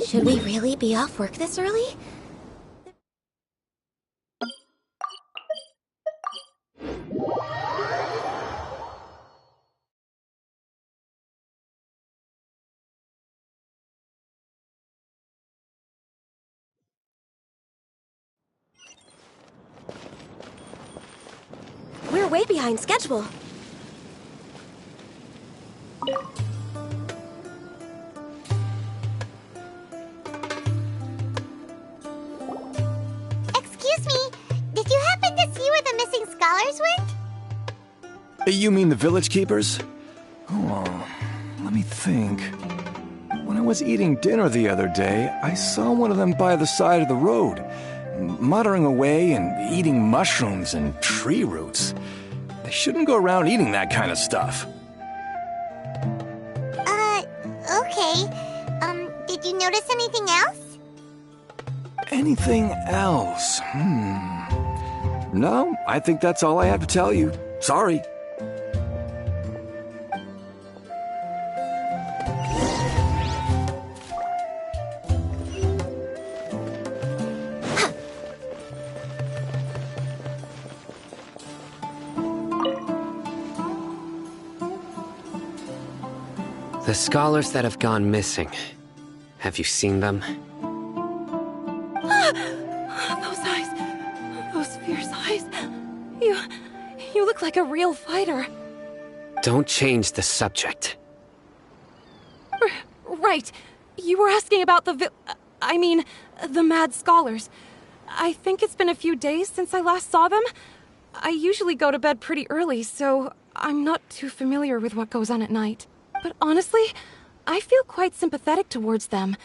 Should we really be off work this early? We're way behind schedule. Excuse me, did you happen to see where the missing scholars went? You mean the village keepers? Oh, let me think. When I was eating dinner the other day, I saw one of them by the side of the road, muttering away and eating mushrooms and tree roots. They shouldn't go around eating that kind of stuff. Okay. Did you notice anything else? Anything else? No, I think that's all I have to tell you. Sorry. The scholars that have gone missing. Have you seen them? Those eyes. Those fierce eyes. You look like a real fighter. Don't change the subject. Right. You were asking about the mad scholars. I think it's been a few days since I last saw them. I usually go to bed pretty early, so I'm not too familiar with what goes on at night. But honestly, I feel quite sympathetic towards them.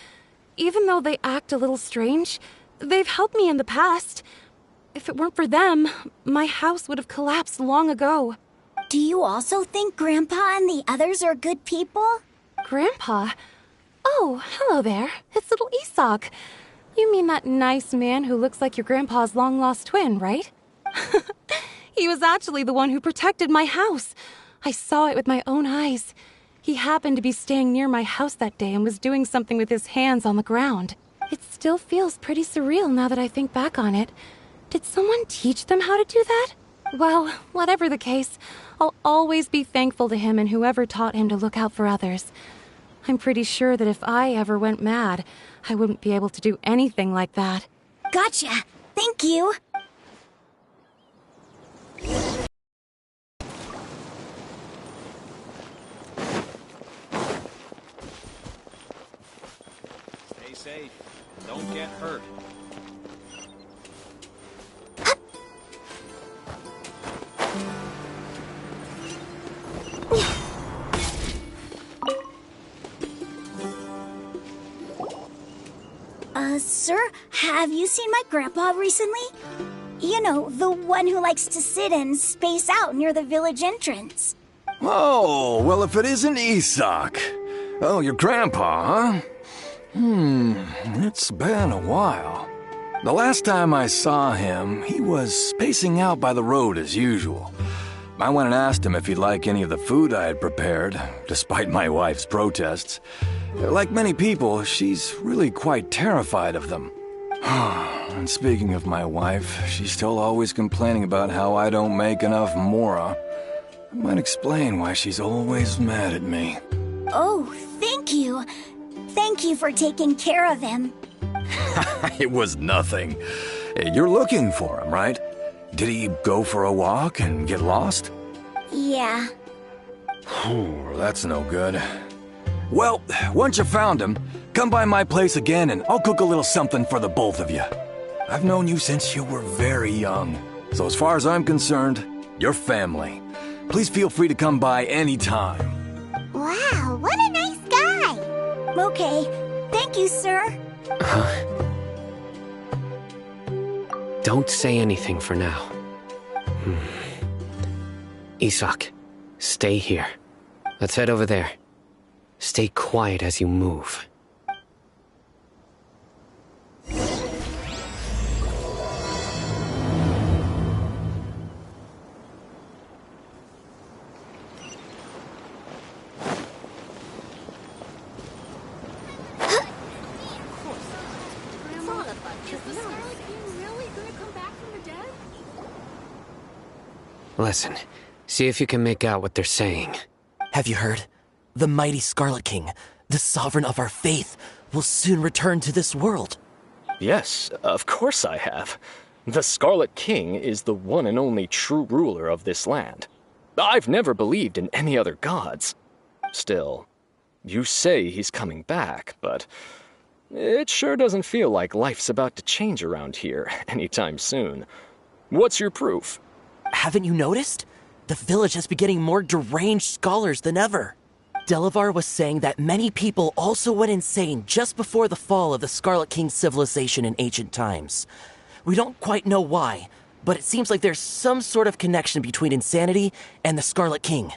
Even though they act a little strange, they've helped me in the past. If it weren't for them, my house would have collapsed long ago. Do you also think Grandpa and the others are good people? Grandpa? Oh, hello there. It's little Isak. You mean that nice man who looks like your grandpa's long-lost twin, right? He was actually the one who protected my house. I saw it with my own eyes. He happened to be staying near my house that day and was doing something with his hands on the ground. It still feels pretty surreal now that I think back on it. Did someone teach them how to do that? Well, whatever the case, I'll always be thankful to him and whoever taught him to look out for others. I'm pretty sure that if I ever went mad, I wouldn't be able to do anything like that. Gotcha. Thank you. Stay safe. Don't get hurt. Sir, have you seen my grandpa recently? You know, the one who likes to sit and space out near the village entrance. Oh, well, if it isn't Isak. Oh, your grandpa, huh? It's been a while. The last time I saw him, he was spacing out by the road as usual. I went and asked him if he'd like any of the food I had prepared, despite my wife's protests. Like many people, she's really quite terrified of them. And speaking of my wife, she's still always complaining about how I don't make enough mora. That might explain why she's always mad at me. Oh, thank you. Thank you for taking care of him. It was nothing. You're looking for him, right? Did he go for a walk and get lost? Yeah. That's no good. Well, once you found him, come by my place again and I'll cook a little something for the both of you. I've known you since you were very young, so as far as I'm concerned, you're family. Please feel free to come by anytime. Wow, what a nice guy. Okay, thank you, sir. Don't say anything for now. Isak, stay here. Let's head over there. Stay quiet as you move. Listen, see if you can make out what they're saying. Have you heard? The mighty Scarlet King, the sovereign of our faith, will soon return to this world. Yes, of course I have. The Scarlet King is the one and only true ruler of this land. I've never believed in any other gods. Still, you say he's coming back, but it sure doesn't feel like life's about to change around here anytime soon. What's your proof? Haven't you noticed? The village has been getting more deranged scholars than ever. Delavar was saying that many people also went insane just before the fall of the Scarlet King's civilization in ancient times. We don't quite know why, but it seems like there's some sort of connection between insanity and the Scarlet King.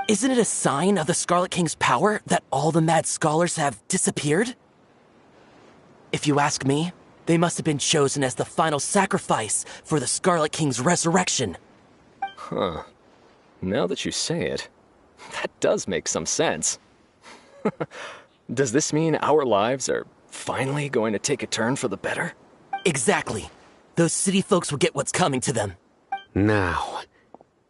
Isn't it a sign of the Scarlet King's power that all the mad scholars have disappeared? If you ask me, they must have been chosen as the final sacrifice for the Scarlet King's resurrection. Huh. Now that you say it, that does make some sense. Does this mean our lives are finally going to take a turn for the better? Exactly. Those city folks will get what's coming to them. Now,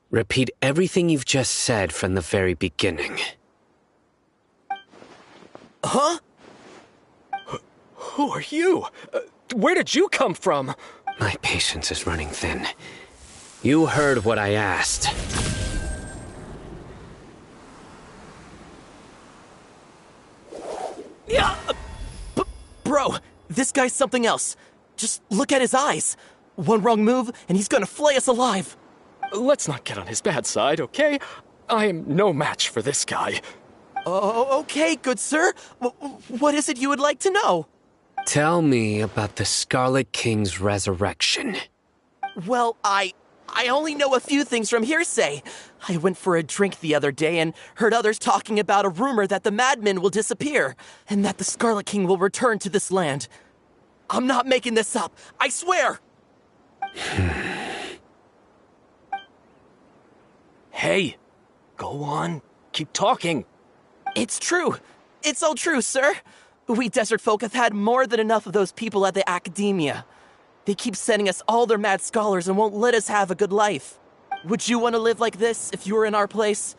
repeat everything you've just said from the very beginning. Huh? Who are you? Where did you come from? My patience is running thin. You heard what I asked. Yeah, bro, this guy's something else. Just look at his eyes. One wrong move, and he's gonna flay us alive. Let's not get on his bad side, okay? I am no match for this guy. Oh, okay, good sir. What is it you would like to know? Tell me about the Scarlet King's resurrection. Well, I only know a few things from hearsay. I went for a drink the other day and heard others talking about a rumor that the madmen will disappear and that the Scarlet King will return to this land. I'm not making this up, I swear! Hey, go on. Keep talking. It's true. It's all true, sir. We desert folk have had more than enough of those people at the academia. They keep sending us all their mad scholars and won't let us have a good life. Would you want to live like this if you were in our place?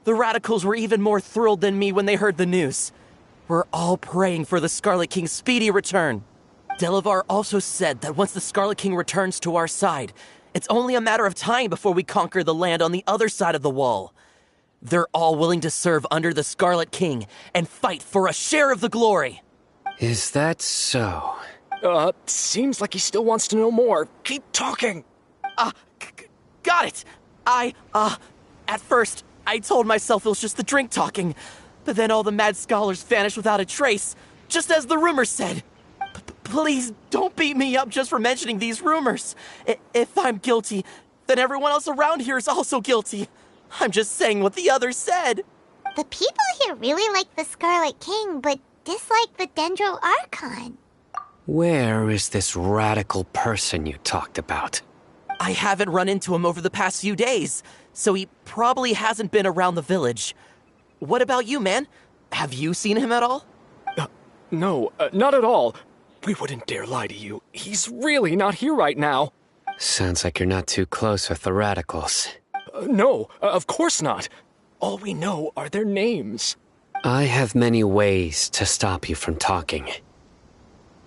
The radicals were even more thrilled than me when they heard the news. We're all praying for the Scarlet King's speedy return. Delavar also said that once the Scarlet King returns to our side, it's only a matter of time before we conquer the land on the other side of the wall. They're all willing to serve under the Scarlet King and fight for a share of the glory. Is that so? Seems like he still wants to know more. Keep talking. Got it. At first, I told myself it was just the drink talking, but then all the mad scholars vanished without a trace, just as the rumors said. Please don't beat me up just for mentioning these rumors. If I'm guilty, then everyone else around here is also guilty. I'm just saying what the others said. The people here really like the Scarlet King, but dislike the Dendro Archon. Where is this radical person you talked about? I haven't run into him over the past few days, so he probably hasn't been around the village. What about you, man? Have you seen him at all? No, not at all. We wouldn't dare lie to you. He's really not here right now. Sounds like you're not too close with the radicals. No, of course not. All we know are their names. I have many ways to stop you from talking.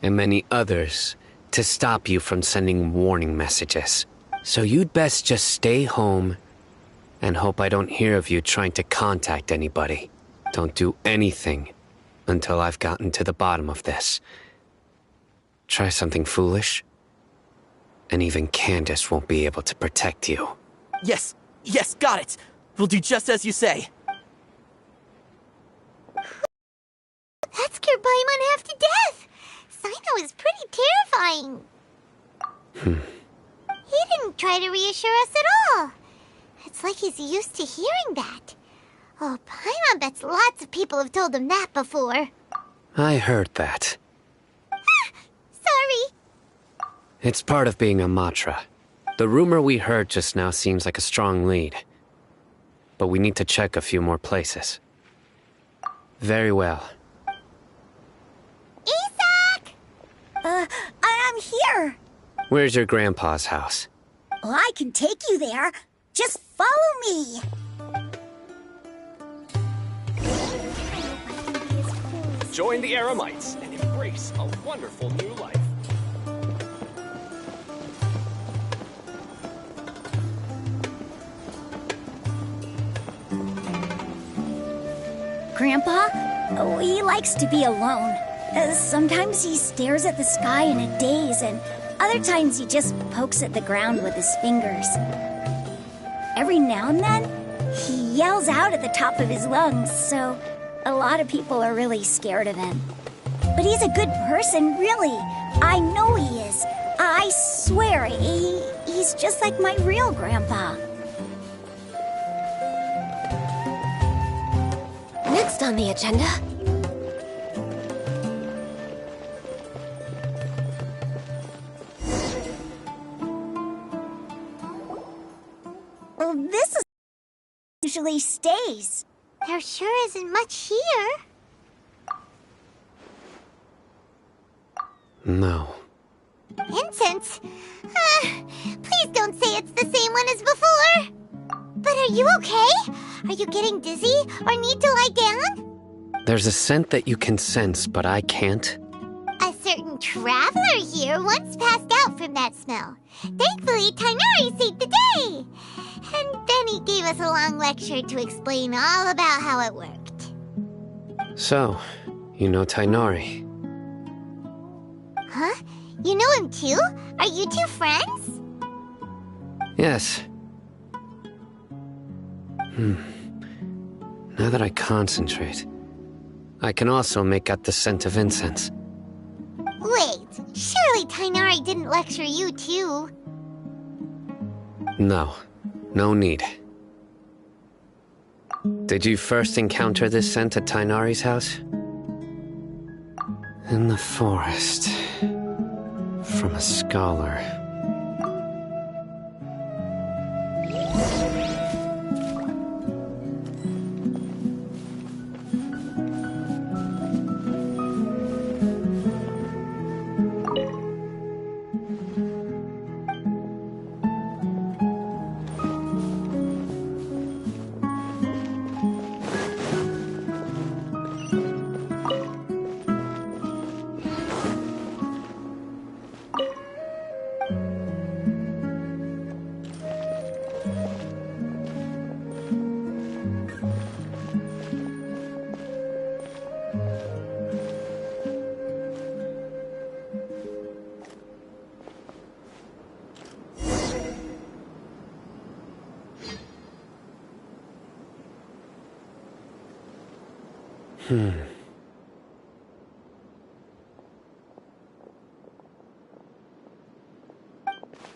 And many others to stop you from sending warning messages. So you'd best just stay home and hope I don't hear of you trying to contact anybody. Don't do anything until I've gotten to the bottom of this. Try something foolish, and even Candace won't be able to protect you. Yes, got it. We'll do just as you say. That scared Paimon half to death. Sino is pretty terrifying. He didn't try to reassure us at all. It's like he's used to hearing that. Oh, Paimon bets lots of people have told him that before. I heard that. Sorry. It's part of being a Matra. The rumor we heard just now seems like a strong lead. But we need to check a few more places. Very well. Isak! I'm here. Where's your grandpa's house? Well, I can take you there. Just follow me. Join the Eremites and embrace a wonderful new life. Grandpa? Oh, he likes to be alone. Sometimes he stares at the sky in a daze, and other times he just pokes at the ground with his fingers. Every now and then, he yells out at the top of his lungs, so a lot of people are really scared of him. But he's a good person, really. I know he is. I swear, he's just like my real grandpa. Next on the agenda. Well, this is usually stays. There sure isn't much here. No. Incense? Please don't say it's the same one as before. But are you okay? Are you getting dizzy or need to lie down? There's a scent that you can sense, but I can't. A certain traveler here once passed out from that smell. Thankfully, Tainari saved the day. And then he gave us a long lecture to explain all about how it worked. So, you know Tainari. Huh? You know him too? Are you two friends? Yes. Now that I concentrate, I can also make out the scent of incense. Wait, surely Tainari didn't lecture you too. No, no need. Did you first encounter this scent at Tainari's house? In the forest. From a scholar.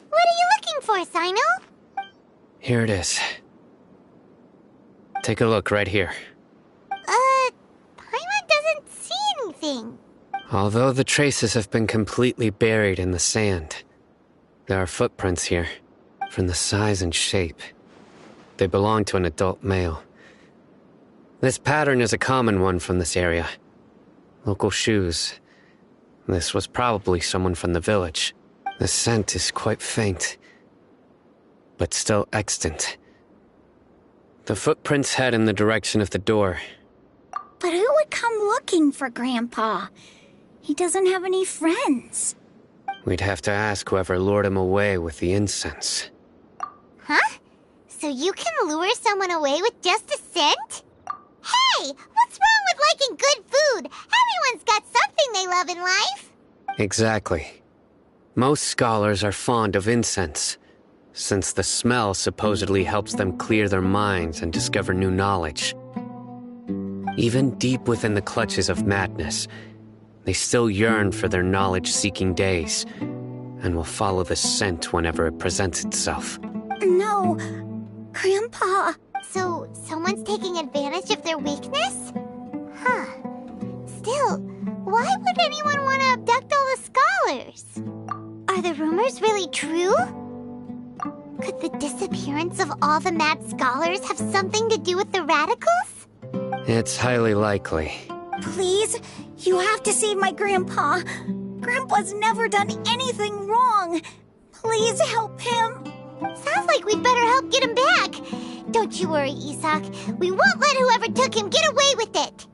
What are you looking for, Sino? Here it is. Take a look right here. Paimon doesn't see anything. Although the traces have been completely buried in the sand, there are footprints here, from the size and shape. They belong to an adult male. This pattern is a common one from this area. Local shoes. This was probably someone from the village. The scent is quite faint, but still extant. The footprints head in the direction of the door. But who would come looking for Grandpa? He doesn't have any friends. We'd have to ask whoever lured him away with the incense. Huh? So you can lure someone away with just a scent? Hey, what's wrong with liking good food? Everyone's got something they love in life. Exactly. Most scholars are fond of incense, since the smell supposedly helps them clear their minds and discover new knowledge. Even deep within the clutches of madness, they still yearn for their knowledge-seeking days, and will follow the scent whenever it presents itself. No, Grandpa. So, someone's taking advantage of their weakness? Huh. Still, why would anyone want to abduct all the scholars? Are the rumors really true? Could the disappearance of all the mad scholars have something to do with the radicals? It's highly likely. Please, you have to save my Grandpa. Grandpa's never done anything wrong. Please help him. Sounds like we'd better help get him back. Don't you worry, Isak. We won't let whoever took him get away with it.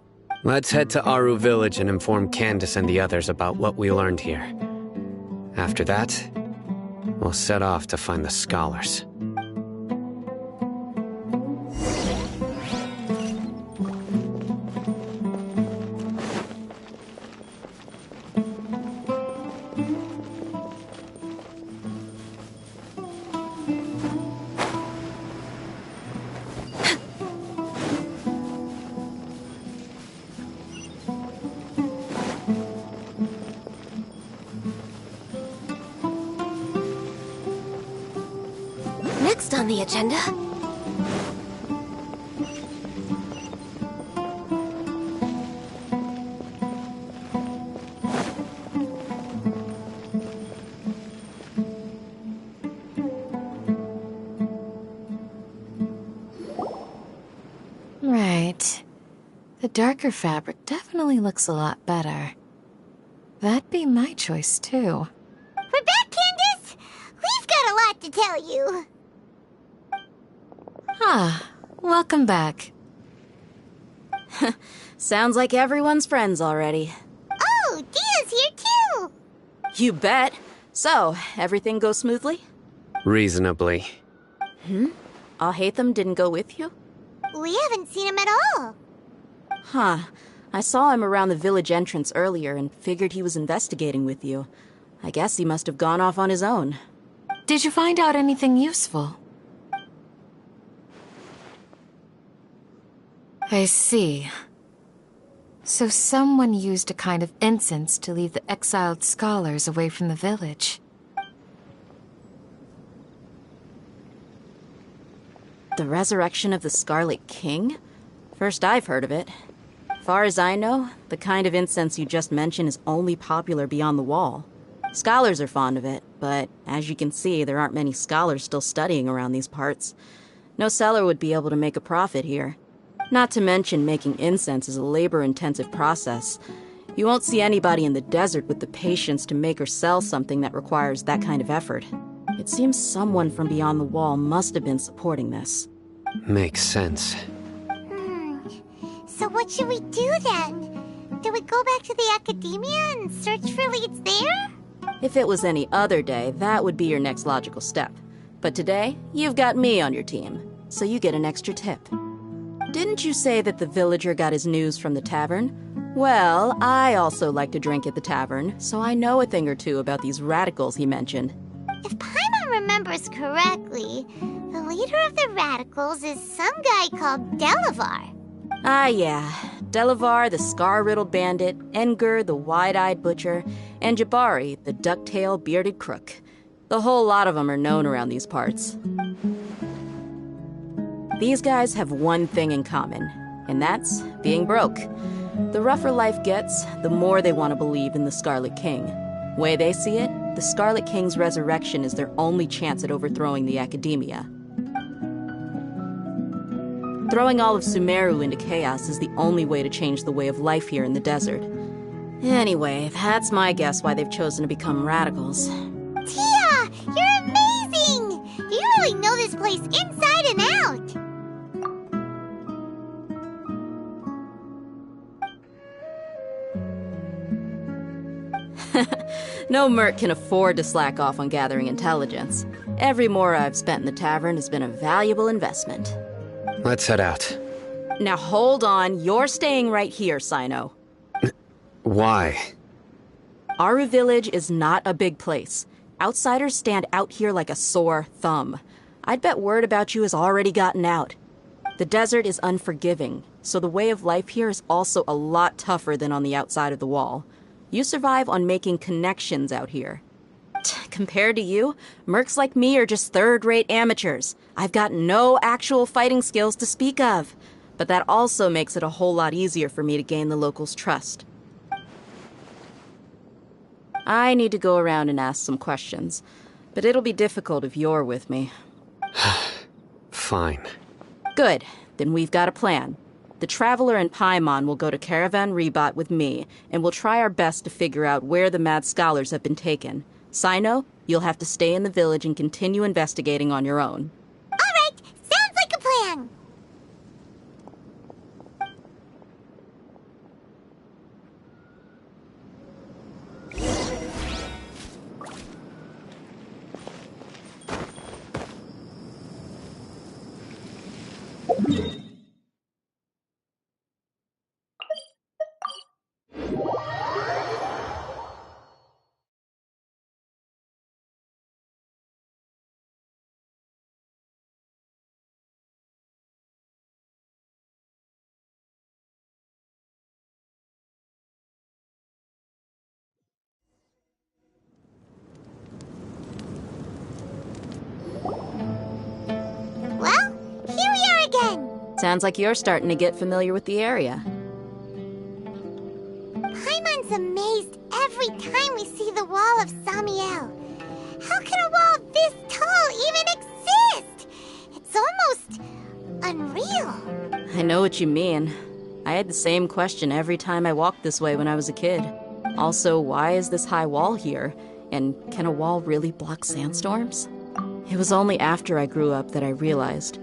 Let's head to Aru Village and inform Candace and the others about what we learned here. After that, we'll set off to find the scholars. Next on the agenda... Right. The darker fabric definitely looks a lot better. That'd be my choice, too. We're back, Candace! We've got a lot to tell you. Ah, welcome back. Sounds like everyone's friends already. Oh, Dia's here too! You bet. So, everything goes smoothly? Reasonably. Alhaitham didn't go with you? We haven't seen him at all. Huh. I saw him around the village entrance earlier and figured he was investigating with you. I guess he must have gone off on his own. Did you find out anything useful? I see. So someone used a kind of incense to lead the exiled scholars away from the village. The resurrection of the Scarlet King? First I've heard of it. Far as I know, the kind of incense you just mentioned is only popular beyond the wall. Scholars are fond of it, but as you can see, there aren't many scholars still studying around these parts. No seller would be able to make a profit here. Not to mention making incense is a labor-intensive process. You won't see anybody in the desert with the patience to make or sell something that requires that kind of effort. It seems someone from beyond the wall must have been supporting this. Makes sense. So what should we do then? Do we go back to the academia and search for leads there? If it was any other day, that would be your next logical step. But today, you've got me on your team, so you get an extra tip. Didn't you say that the villager got his news from the tavern? Well, I also like to drink at the tavern, so I know a thing or two about these radicals he mentioned. If Paimon remembers correctly, the leader of the radicals is some guy called Delavar. Ah, yeah. Delavar, the scar-riddled bandit, Engur, the wide-eyed butcher, and Jabari, the duck-tail bearded crook. The whole lot of them are known around these parts. These guys have one thing in common, and that's being broke. The rougher life gets, the more they want to believe in the Scarlet King. Way they see it, the Scarlet King's resurrection is their only chance at overthrowing the academia. Throwing all of Sumeru into chaos is the only way to change the way of life here in the desert. Anyway, that's my guess why they've chosen to become radicals. Tia! You're amazing! You really know this place inside and out! No merc can afford to slack off on gathering intelligence. Every mora I've spent in the tavern has been a valuable investment. Let's head out. Now hold on, you're staying right here, Sino. Why? Aru Village is not a big place. Outsiders stand out here like a sore thumb. I'd bet word about you has already gotten out. The desert is unforgiving, so the way of life here is also a lot tougher than on the outside of the wall. You survive on making connections out here. Compared to you, mercs like me are just third-rate amateurs. I've got no actual fighting skills to speak of. But that also makes it a whole lot easier for me to gain the locals' trust. I need to go around and ask some questions, but it'll be difficult if you're with me. Fine. Good. Then we've got a plan. The Traveler and Paimon will go to Caravan Rebat with me, and we'll try our best to figure out where the Mad Scholars have been taken. Sino, you'll have to stay in the village and continue investigating on your own. Alright, sounds like a plan. Well, here we are again. Sounds like you're starting to get familiar with the area. Paimon's amazed every time we see the wall of Samiel. How can a wall this tall even exist? It's almost unreal. I know what you mean. I had the same question every time I walked this way when I was a kid. Also, why is this high wall here? And can a wall really block sandstorms? It was only after I grew up that I realized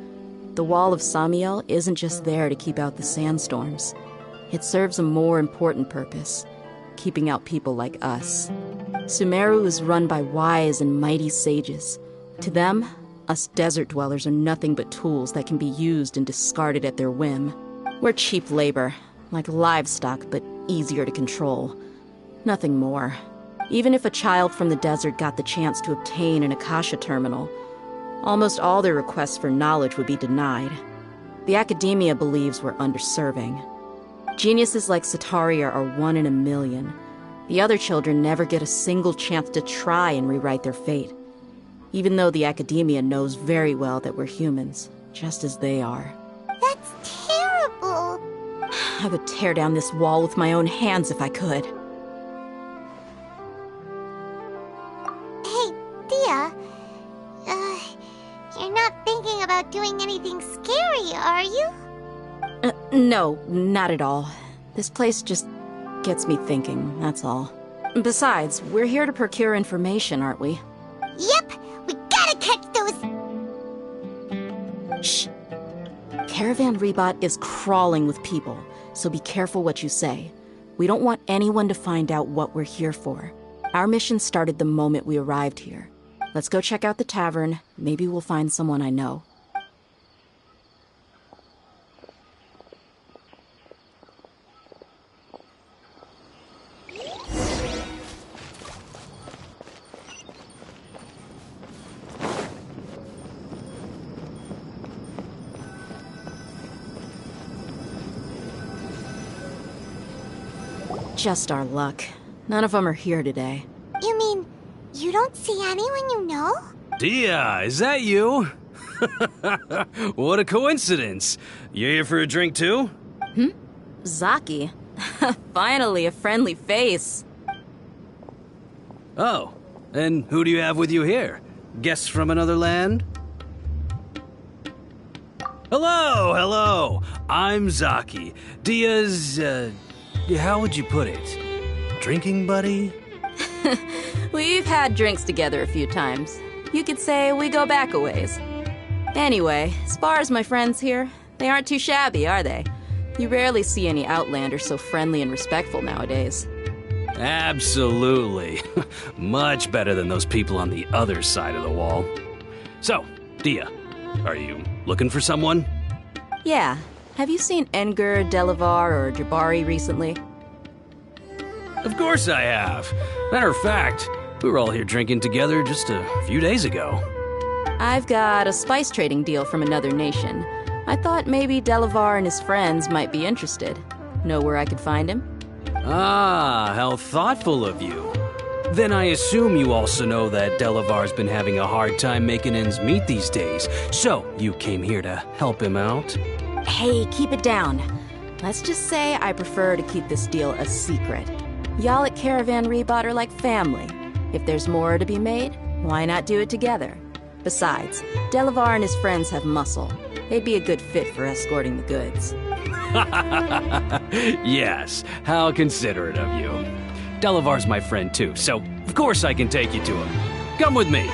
the wall of Samiel isn't just there to keep out the sandstorms. It serves a more important purpose, keeping out people like us. Sumeru is run by wise and mighty sages. To them, us desert dwellers are nothing but tools that can be used and discarded at their whim. We're cheap labor, like livestock, but easier to control. Nothing more. Even if a child from the desert got the chance to obtain an Akasha terminal, almost all their requests for knowledge would be denied. The academia believes we're underserving. Geniuses like Sataria are 1 in a million. The other children never get a single chance to try and rewrite their fate, even though the academia knows very well that we're humans, just as they are. That's terrible. I would tear down this wall with my own hands if I could. Hey, Dia. You're not thinking about doing anything scary, are you? No, not at all. This place just gets me thinking, that's all. Besides, we're here to procure information, aren't we? Yep, we gotta catch those... Shh. Caravan Rebot is crawling with people, so be careful what you say. We don't want anyone to find out what we're here for. Our mission started the moment we arrived here. Let's go check out the tavern. Maybe we'll find someone I know. Just our luck. None of them are here today. You mean, you don't see anyone you know? Dia, is that you? What a coincidence. You here for a drink too? Zaki. Finally, a friendly face. Oh, and who do you have with you here? Guests from another land? Hello! I'm Zaki. Dia's, how would you put it? Drinking buddy? We've had drinks together a few times. You could say we go back a ways. Anyway, as far as my friends here, they aren't too shabby, are they? You rarely see any Outlanders so friendly and respectful nowadays. Absolutely. Much better than those people on the other side of the wall. So, Dia, are you looking for someone? Yeah. Have you seen Enger, Delavar, or Jabari recently? Of course I have. Matter of fact, we were all here drinking together just a few days ago. I've got a spice trading deal from another nation. I thought maybe Delavar and his friends might be interested. Know where I could find him? Ah, how thoughtful of you. Then I assume you also know that Delavar's been having a hard time making ends meet these days, so you came here to help him out? Hey, keep it down. Let's just say I prefer to keep this deal a secret. Y'all at Caravan Rebot are like family. If there's more to be made, why not do it together? Besides, Delavar and his friends have muscle. They'd be a good fit for escorting the goods. Yes, how considerate of you. Delavar's my friend too, so Of course I can take you to him. Come with me.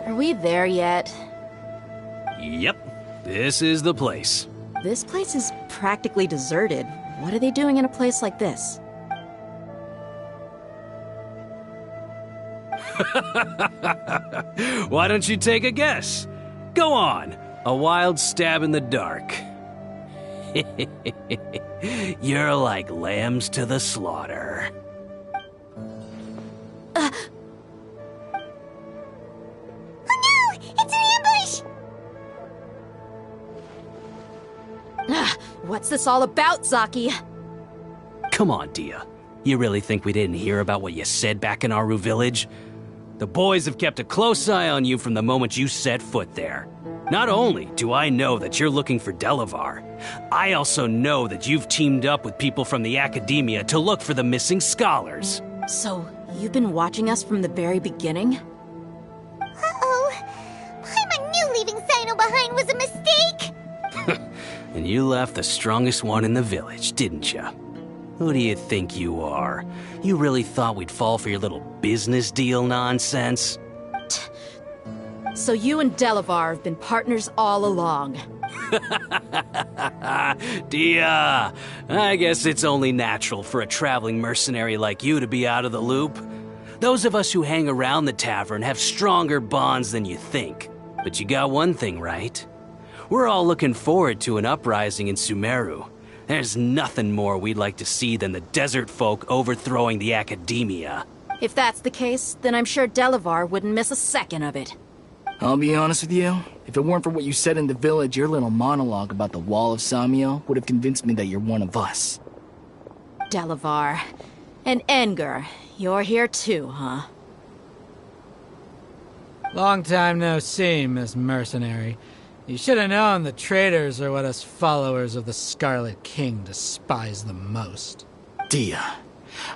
Are we there yet? Yep, this is the place. This place is practically deserted. What are they doing in a place like this? Why don't you take a guess? Go on, a wild stab in the dark. You're like lambs to the slaughter. Oh no! It's an ambush! What's this all about, Zaki? Come on, Dia. You really think we didn't hear about what you said back in Aru village? The boys have kept a close eye on you from the moment you set foot there. Not only do I know that you're looking for Delavar, I also know that you've teamed up with people from the Academia to look for the missing scholars. So, you've been watching us from the very beginning? Uh-oh. Paimon knew leaving Sino behind was a mistake! And you left the strongest one in the village, didn't you? Who do you think you are? You really thought we'd fall for your little business deal nonsense? So you and Delavar have been partners all along. Dia, I guess it's only natural for a traveling mercenary like you to be out of the loop. Those of us who hang around the tavern have stronger bonds than you think. But you got one thing right. We're all looking forward to an uprising in Sumeru. There's nothing more we'd like to see than the desert folk overthrowing the Academia. If that's the case, then I'm sure Delavar wouldn't miss a second of it. I'll be honest with you. If it weren't for what you said in the village, your little monologue about the Wall of Samio would have convinced me that you're one of us. Delavar. And Engar, you're here too, huh? Long time no see, Miss Mercenary. You should have known the traitors are what us followers of the Scarlet King despise the most. Dia,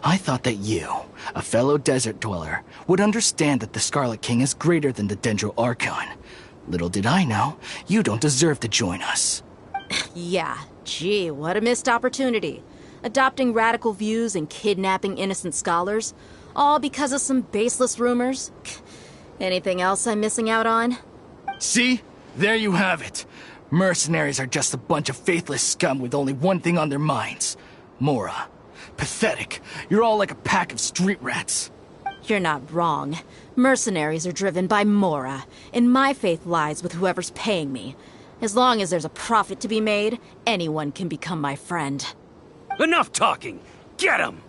I thought that you, a fellow desert dweller, would understand that the Scarlet King is greater than the Dendro Archon. Little did I know, you don't deserve to join us. Yeah, gee, what a missed opportunity. Adopting radical views and kidnapping innocent scholars, all because of some baseless rumors. Anything else I'm missing out on? See? There you have it. Mercenaries are just a bunch of faithless scum with only one thing on their minds. Mora. Pathetic. You're all like a pack of street rats. You're not wrong. Mercenaries are driven by Mora, and my faith lies with whoever's paying me. As long as there's a profit to be made, anyone can become my friend. Enough talking! Get him!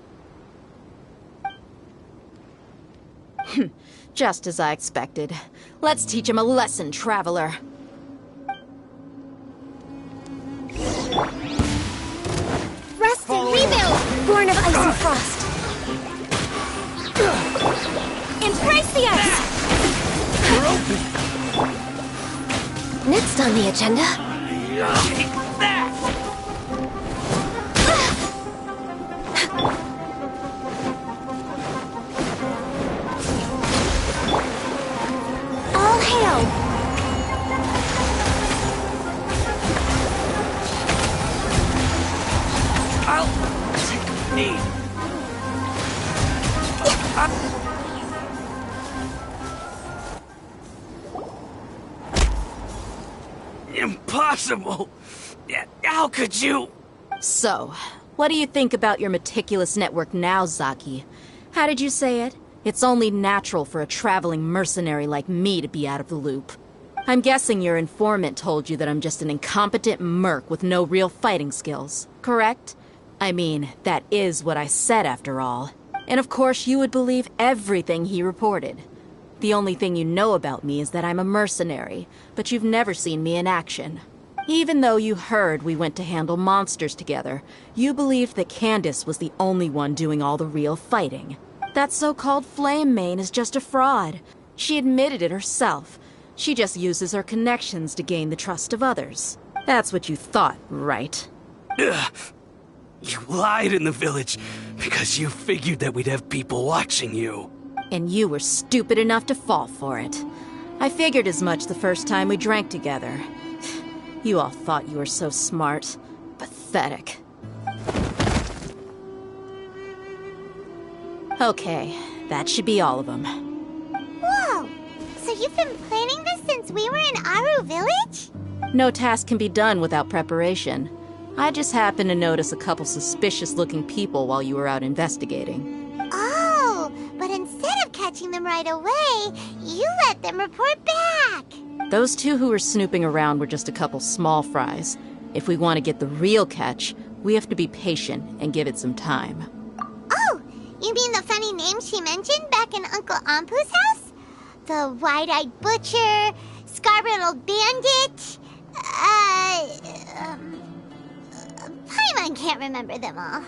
Just as I expected. Let's teach him a lesson, traveler. Rest and rebuild! Born of ice and frost. Embrace the ice! Next on the agenda... Take that! All hail! I'll take a knee. Impossible! How could you? So, what do you think about your meticulous network now, Zaki? How did you say it? It's only natural for a traveling mercenary like me to be out of the loop. I'm guessing your informant told you that I'm just an incompetent merc with no real fighting skills, correct? I mean, that is what I said after all. And of course you would believe everything he reported. The only thing you know about me is that I'm a mercenary, but you've never seen me in action. Even though you heard we went to handle monsters together, you believed that Candace was the only one doing all the real fighting. That so-called Flame Mane is just a fraud. She admitted it herself. She just uses her connections to gain the trust of others. That's what you thought, right? Ugh. You lied in the village because you figured that we'd have people watching you. And you were stupid enough to fall for it. I figured as much the first time we drank together. You all thought you were so smart. Pathetic. Okay, that should be all of them. Whoa! So you've been planning this since we were in Aru Village? No task can be done without preparation. I just happened to notice a couple suspicious-looking people while you were out investigating. Oh, but instead of catching them right away, you let them report back. Those two who were snooping around were just a couple small fries. If we want to get the real catch, we have to be patient and give it some time. Oh, you mean the funny name she mentioned back in Uncle Ampu's house? The wide-eyed butcher, scar-riddled bandit, Paimon can't remember them all.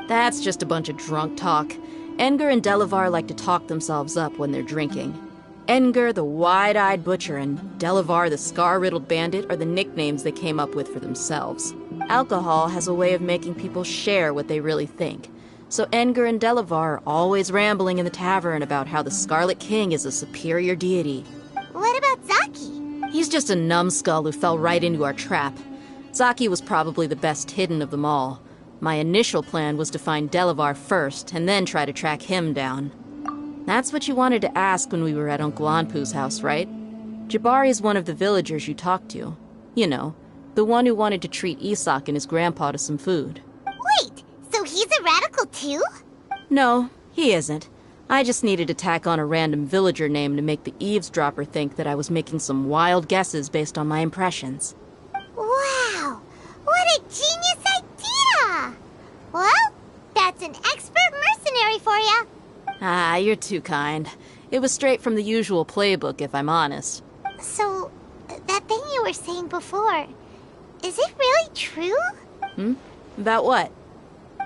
That's just a bunch of drunk talk. Edgar and Delavar like to talk themselves up when they're drinking. Edgar, the wide-eyed butcher, and Delavar, the scar-riddled bandit, are the nicknames they came up with for themselves. Alcohol has a way of making people share what they really think. So Edgar and Delavar are always rambling in the tavern about how the Scarlet King is a superior deity. What about Zaki? He's just a numbskull who fell right into our trap. Zaki was probably the best hidden of them all. My initial plan was to find Delavar first, and then try to track him down. That's what you wanted to ask when we were at Uncle Anpu's house, right? Jabari is one of the villagers you talked to. You know, the one who wanted to treat Isak and his grandpa to some food. Wait, so he's a radical too? No, he isn't. I just needed to tack on a random villager name to make the eavesdropper think that I was making some wild guesses based on my impressions. Wow, what a genius idea! Well, that's an expert mercenary for you. Ah, you're too kind. It was straight from the usual playbook, if I'm honest. So, that thing you were saying before, is it really true? About what?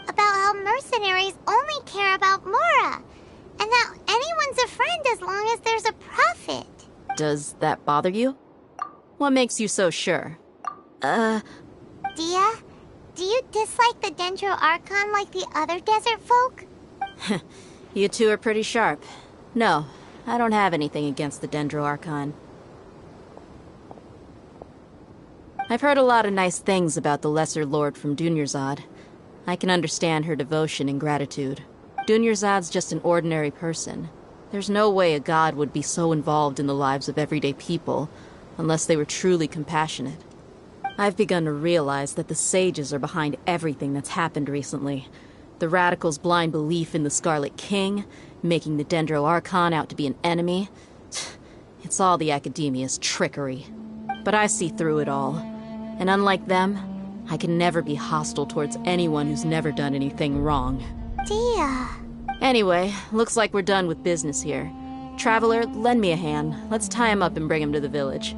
About how mercenaries only care about Mora, and that anyone's a friend as long as there's a profit. Does that bother you? What makes you so sure? Dia, do you dislike the Dendro Archon like the other desert folk? You two are pretty sharp. No, I don't have anything against the Dendro Archon. I've heard a lot of nice things about the Lesser Lord from Dunyarzad. I can understand her devotion and gratitude. Dunyarzad's just an ordinary person. There's no way a god would be so involved in the lives of everyday people, unless they were truly compassionate. I've begun to realize that the sages are behind everything that's happened recently. The radicals' blind belief in the Scarlet King, making the Dendro Archon out to be an enemy. It's all the Academia's trickery. But I see through it all. And unlike them, I can never be hostile towards anyone who's never done anything wrong. Dia. Anyway, looks like we're done with business here. Traveler, lend me a hand. Let's tie him up and bring him to the village.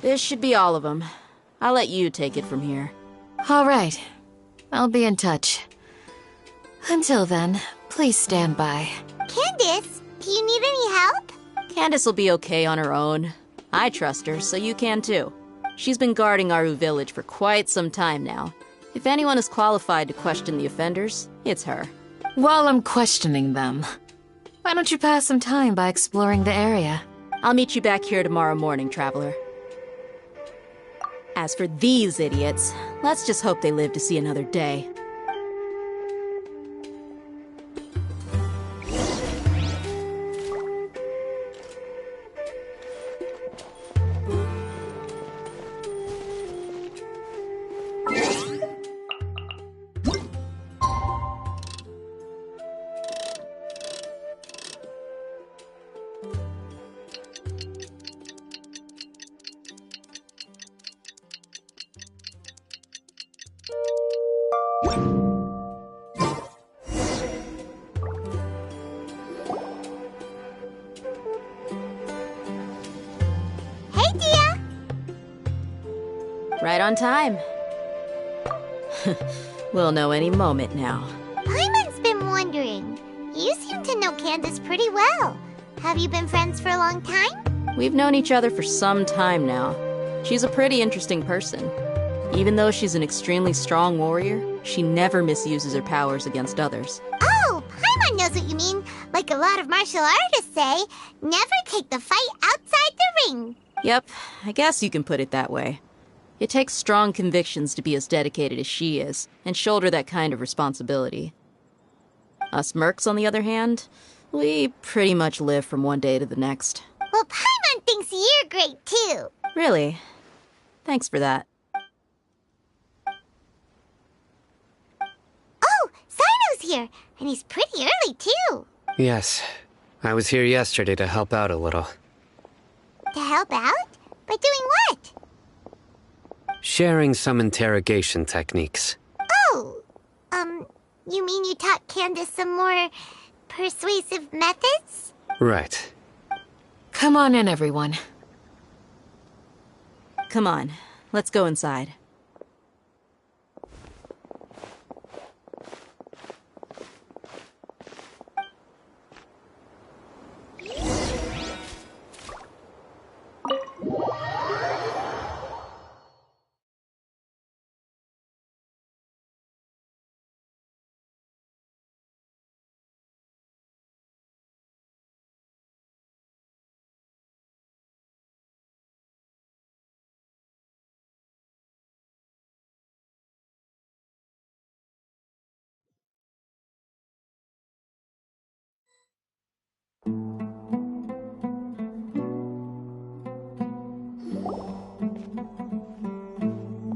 This should be all of them. I'll let you take it from here. All right. I'll be in touch. Until then, please stand by. Candace, do you need any help? Candace will be okay on her own. I trust her, so you can too. She's been guarding Aru Village for quite some time now. If anyone is qualified to question the offenders, it's her. While I'm questioning them, why don't you pass some time by exploring the area? I'll meet you back here tomorrow morning, Traveler. As for these idiots, let's just hope they live to see another day. Right on time. We'll know any moment now. Paimon's been wondering. You seem to know Candace pretty well. Have you been friends for a long time? We've known each other for some time now. She's a pretty interesting person. Even though she's an extremely strong warrior, she never misuses her powers against others. Oh, Paimon knows what you mean. Like a lot of martial artists say, never take the fight outside the ring. Yep, I guess you can put it that way. It takes strong convictions to be as dedicated as she is, and shoulder that kind of responsibility. Us mercs, on the other hand, we pretty much live from one day to the next. Well, Paimon thinks you're great too. Really? Thanks for that. Oh, Sino's here, and he's pretty early too. Yes. I was here yesterday to help out a little. To help out? By doing what? Sharing some interrogation techniques. Oh, you mean you taught Candace some more persuasive methods? Right. Come on in, everyone. Come on, let's go inside.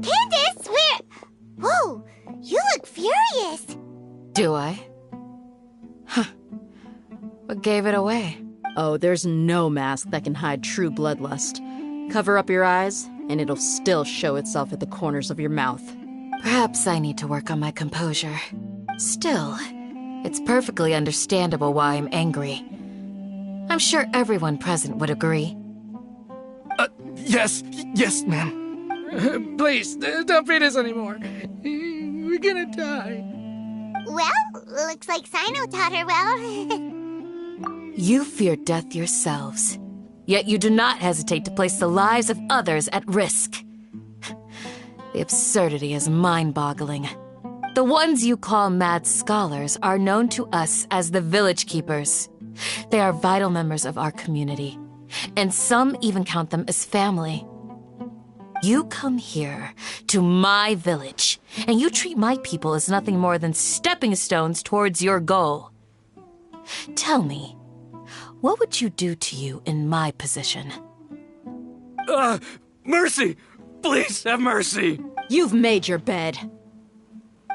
Candace, where? Whoa, you look furious. Do I? Huh. What gave it away? Oh, there's no mask that can hide true bloodlust. Cover up your eyes, and it'll still show itself at the corners of your mouth. Perhaps I need to work on my composure. Still, it's perfectly understandable why I'm angry. I'm sure everyone present would agree. Yes, ma'am. Please, don't beat us anymore. We're gonna die. Well, looks like Sino taught her well. You fear death yourselves, yet you do not hesitate to place the lives of others at risk. The absurdity is mind-boggling. The ones you call mad scholars are known to us as the Village Keepers. They are vital members of our community, and some even count them as family. You come here, to my village, and you treat my people as nothing more than stepping stones towards your goal. Tell me, what would you do to you in my position? Mercy! Please, have mercy! You've made your bed.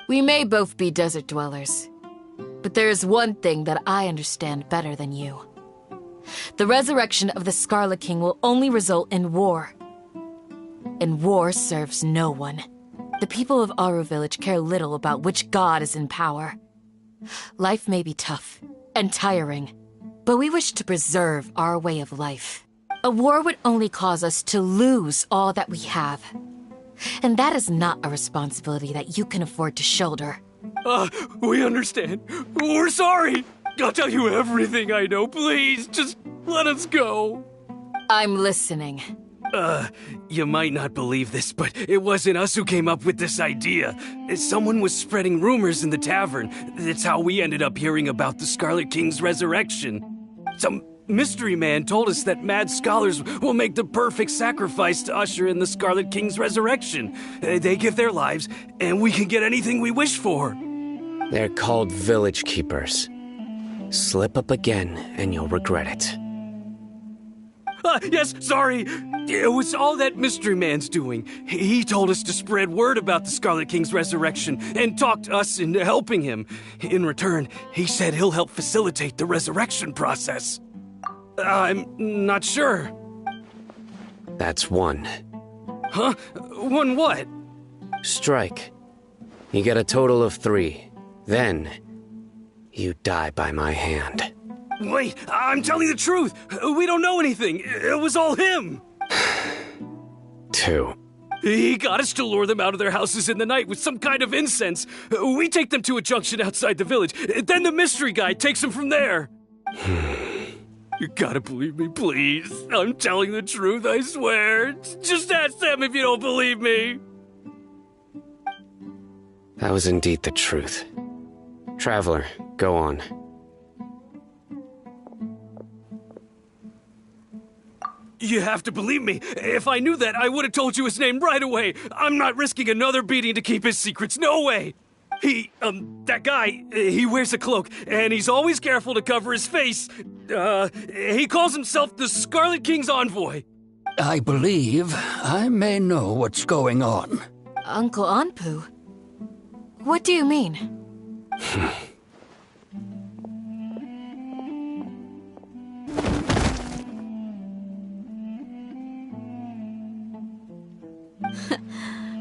We may both be desert dwellers, but there is one thing that I understand better than you. The resurrection of the Scarlet King will only result in war. And war serves no one. The people of Aru Village care little about which god is in power. Life may be tough and tiring, but we wish to preserve our way of life. A war would only cause us to lose all that we have. And that is not a responsibility that you can afford to shoulder. We understand. We're sorry. I'll tell you everything I know. Please, just let us go. I'm listening. You might not believe this, but it wasn't us who came up with this idea. Someone was spreading rumors in the tavern. That's how we ended up hearing about the Scarlet King's resurrection. Some mystery man told us that mad scholars will make the perfect sacrifice to usher in the Scarlet King's resurrection. They give their lives, and we can get anything we wish for. They're called Village Keepers. Slip up again, and you'll regret it. Yes, sorry. It was all that mystery man's doing. He told us to spread word about the Scarlet King's resurrection and talked us into helping him. In return, he said he'll help facilitate the resurrection process. I'm not sure. That's one. Huh? One what? Strike. You get a total of 3. Then, you die by my hand. Wait, I'm telling the truth. We don't know anything. It was all him. 2. He got us to lure them out of their houses in the night with some kind of incense. We take them to a junction outside the village. Then the mystery guy takes them from there. You gotta believe me, please. I'm telling the truth, I swear. Just ask them if you don't believe me. That was indeed the truth. Traveler, go on. You have to believe me. If I knew that, I would have told you his name right away. I'm not risking another beating to keep his secrets. No way. That guy, he wears a cloak, and he's always careful to cover his face. He calls himself the Scarlet King's envoy. I believe I may know what's going on. Uncle Anpu? What do you mean?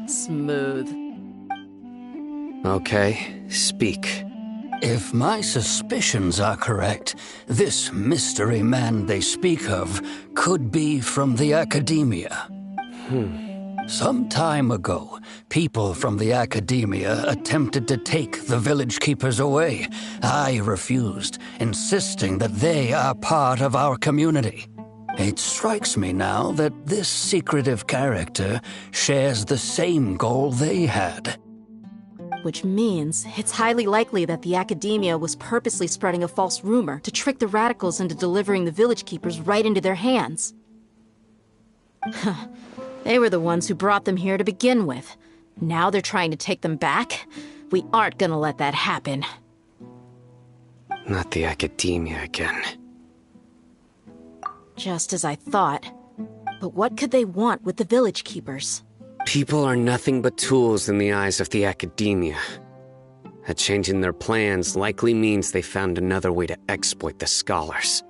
Smooth. Okay, speak. If my suspicions are correct, this mystery man they speak of could be from the Academia. Some time ago, people from the Academia attempted to take the village keepers away. I refused, insisting that they are part of our community. It strikes me now that this secretive character shares the same goal they had. Which means it's highly likely that the Academia was purposely spreading a false rumor to trick the radicals into delivering the village keepers right into their hands. They were the ones who brought them here to begin with. Now they're trying to take them back? We aren't gonna let that happen. Not the Academia again. Just as I thought. But what could they want with the village keepers? People are nothing but tools in the eyes of the Academia. A change in their plans likely means they found another way to exploit the scholars.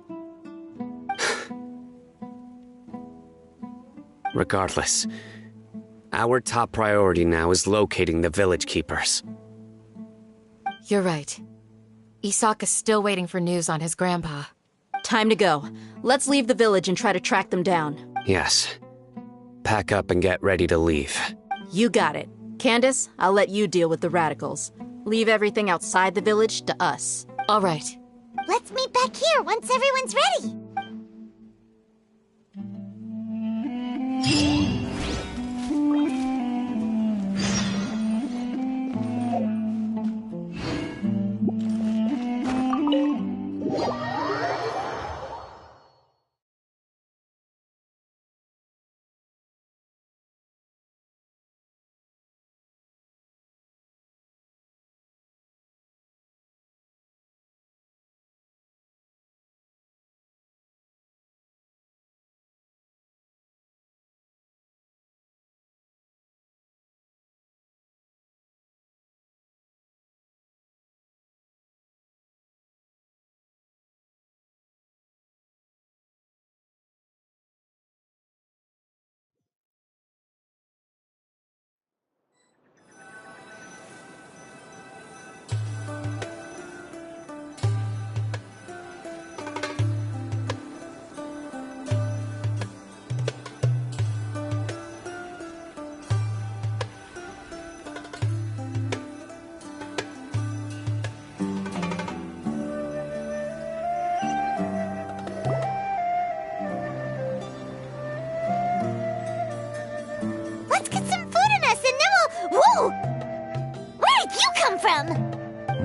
Regardless, our top priority now is locating the village keepers. You're right. Isak is still waiting for news on his grandpa. Time to go. Let's leave the village and try to track them down. Yes. Pack up and get ready to leave. You got it. Candace, I'll let you deal with the radicals. Leave everything outside the village to us. All right. Let's meet back here once everyone's ready.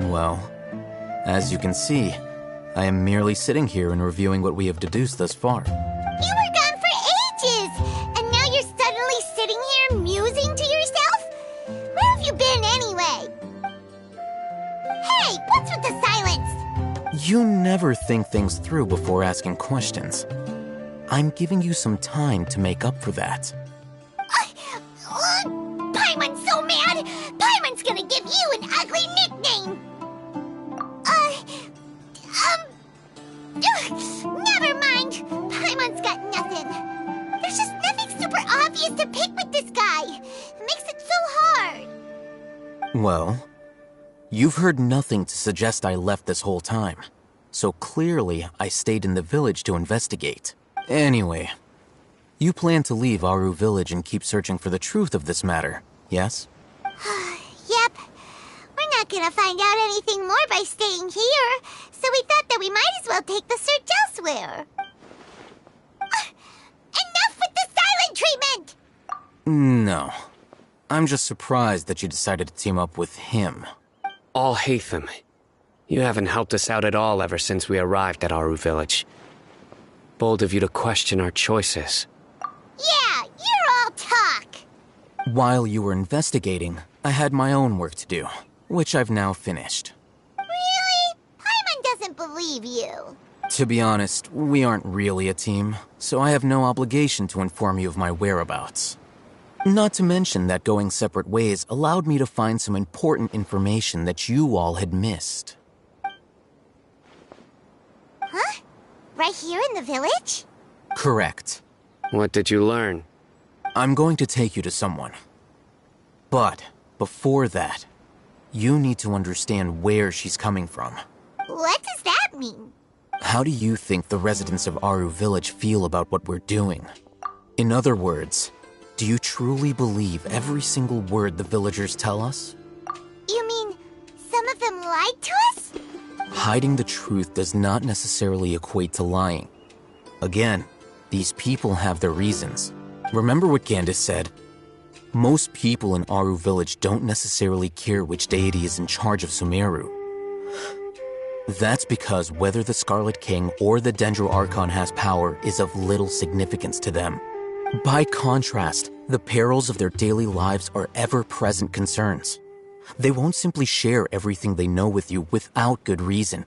Well, as you can see, I am merely sitting here and reviewing what we have deduced thus far. You were gone for ages, and now you're suddenly sitting here musing to yourself? Where have you been anyway? Hey, what's with the silence? You never think things through before asking questions. I'm giving you some time to make up for that. Paimon's so mad! Paimon's gonna give you an ugly nickname! Never mind. Paimon's got nothing. There's just nothing super obvious to pick with this guy. It makes it so hard. Well, you've heard nothing to suggest I left this whole time. So clearly, I stayed in the village to investigate. Anyway, You plan to leave Aru Village and keep searching for the truth of this matter, yes? Yep. We're not gonna find out anything more by staying here, so we thought that we might as well take the search elsewhere. Enough with the silent treatment! No. I'm just surprised that you decided to team up with him. Alhaitham, you haven't helped us out at all ever since we arrived at Aru Village. Bold of you to question our choices. Yeah, you're all talk. While you were investigating, I had my own work to do, which I've now finished. Really? Paimon doesn't believe you. To be honest, we aren't really a team, so I have no obligation to inform you of my whereabouts. Not to mention that going separate ways allowed me to find some important information that you all had missed. Huh? Right here in the village? Correct. What did you learn? I'm going to take you to someone. But before that, you need to understand where she's coming from. What does that mean? How do you think the residents of Aru Village feel about what we're doing? In other words, do you truly believe every single word the villagers tell us? You mean some of them lied to us? Hiding the truth does not necessarily equate to lying. Again, these people have their reasons. Remember what Gandis said? Most people in Aru Village don't necessarily care which deity is in charge of Sumeru. That's because whether the Scarlet King or the Dendro Archon has power is of little significance to them. By contrast, the perils of their daily lives are ever-present concerns. They won't simply share everything they know with you without good reason.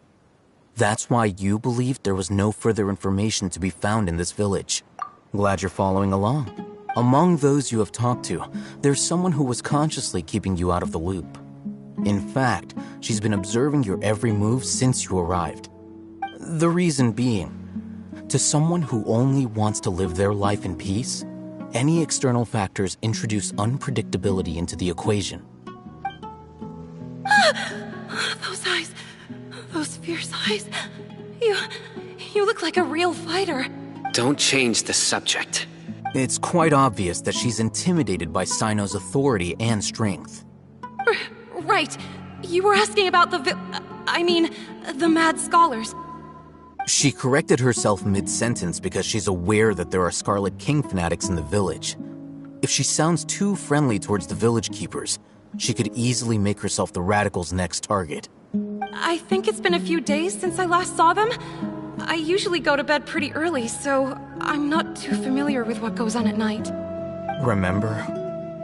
That's why you believed there was no further information to be found in this village. Glad you're following along. Among those you have talked to, there's someone who was consciously keeping you out of the loop. In fact, she's been observing your every move since you arrived. The reason being, to someone who only wants to live their life in peace, any external factors introduce unpredictability into the equation. Those eyes. Those fierce eyes. You look like a real fighter. Don't change the subject. It's quite obvious that she's intimidated by Sino's authority and strength. Right. You were asking about the Mad Scholars. She corrected herself mid-sentence because she's aware that there are Scarlet King fanatics in the village. If she sounds too friendly towards the village keepers, she could easily make herself the Radicals' next target. I think it's been a few days since I last saw them. I usually go to bed pretty early, so I'm not too familiar with what goes on at night. Remember?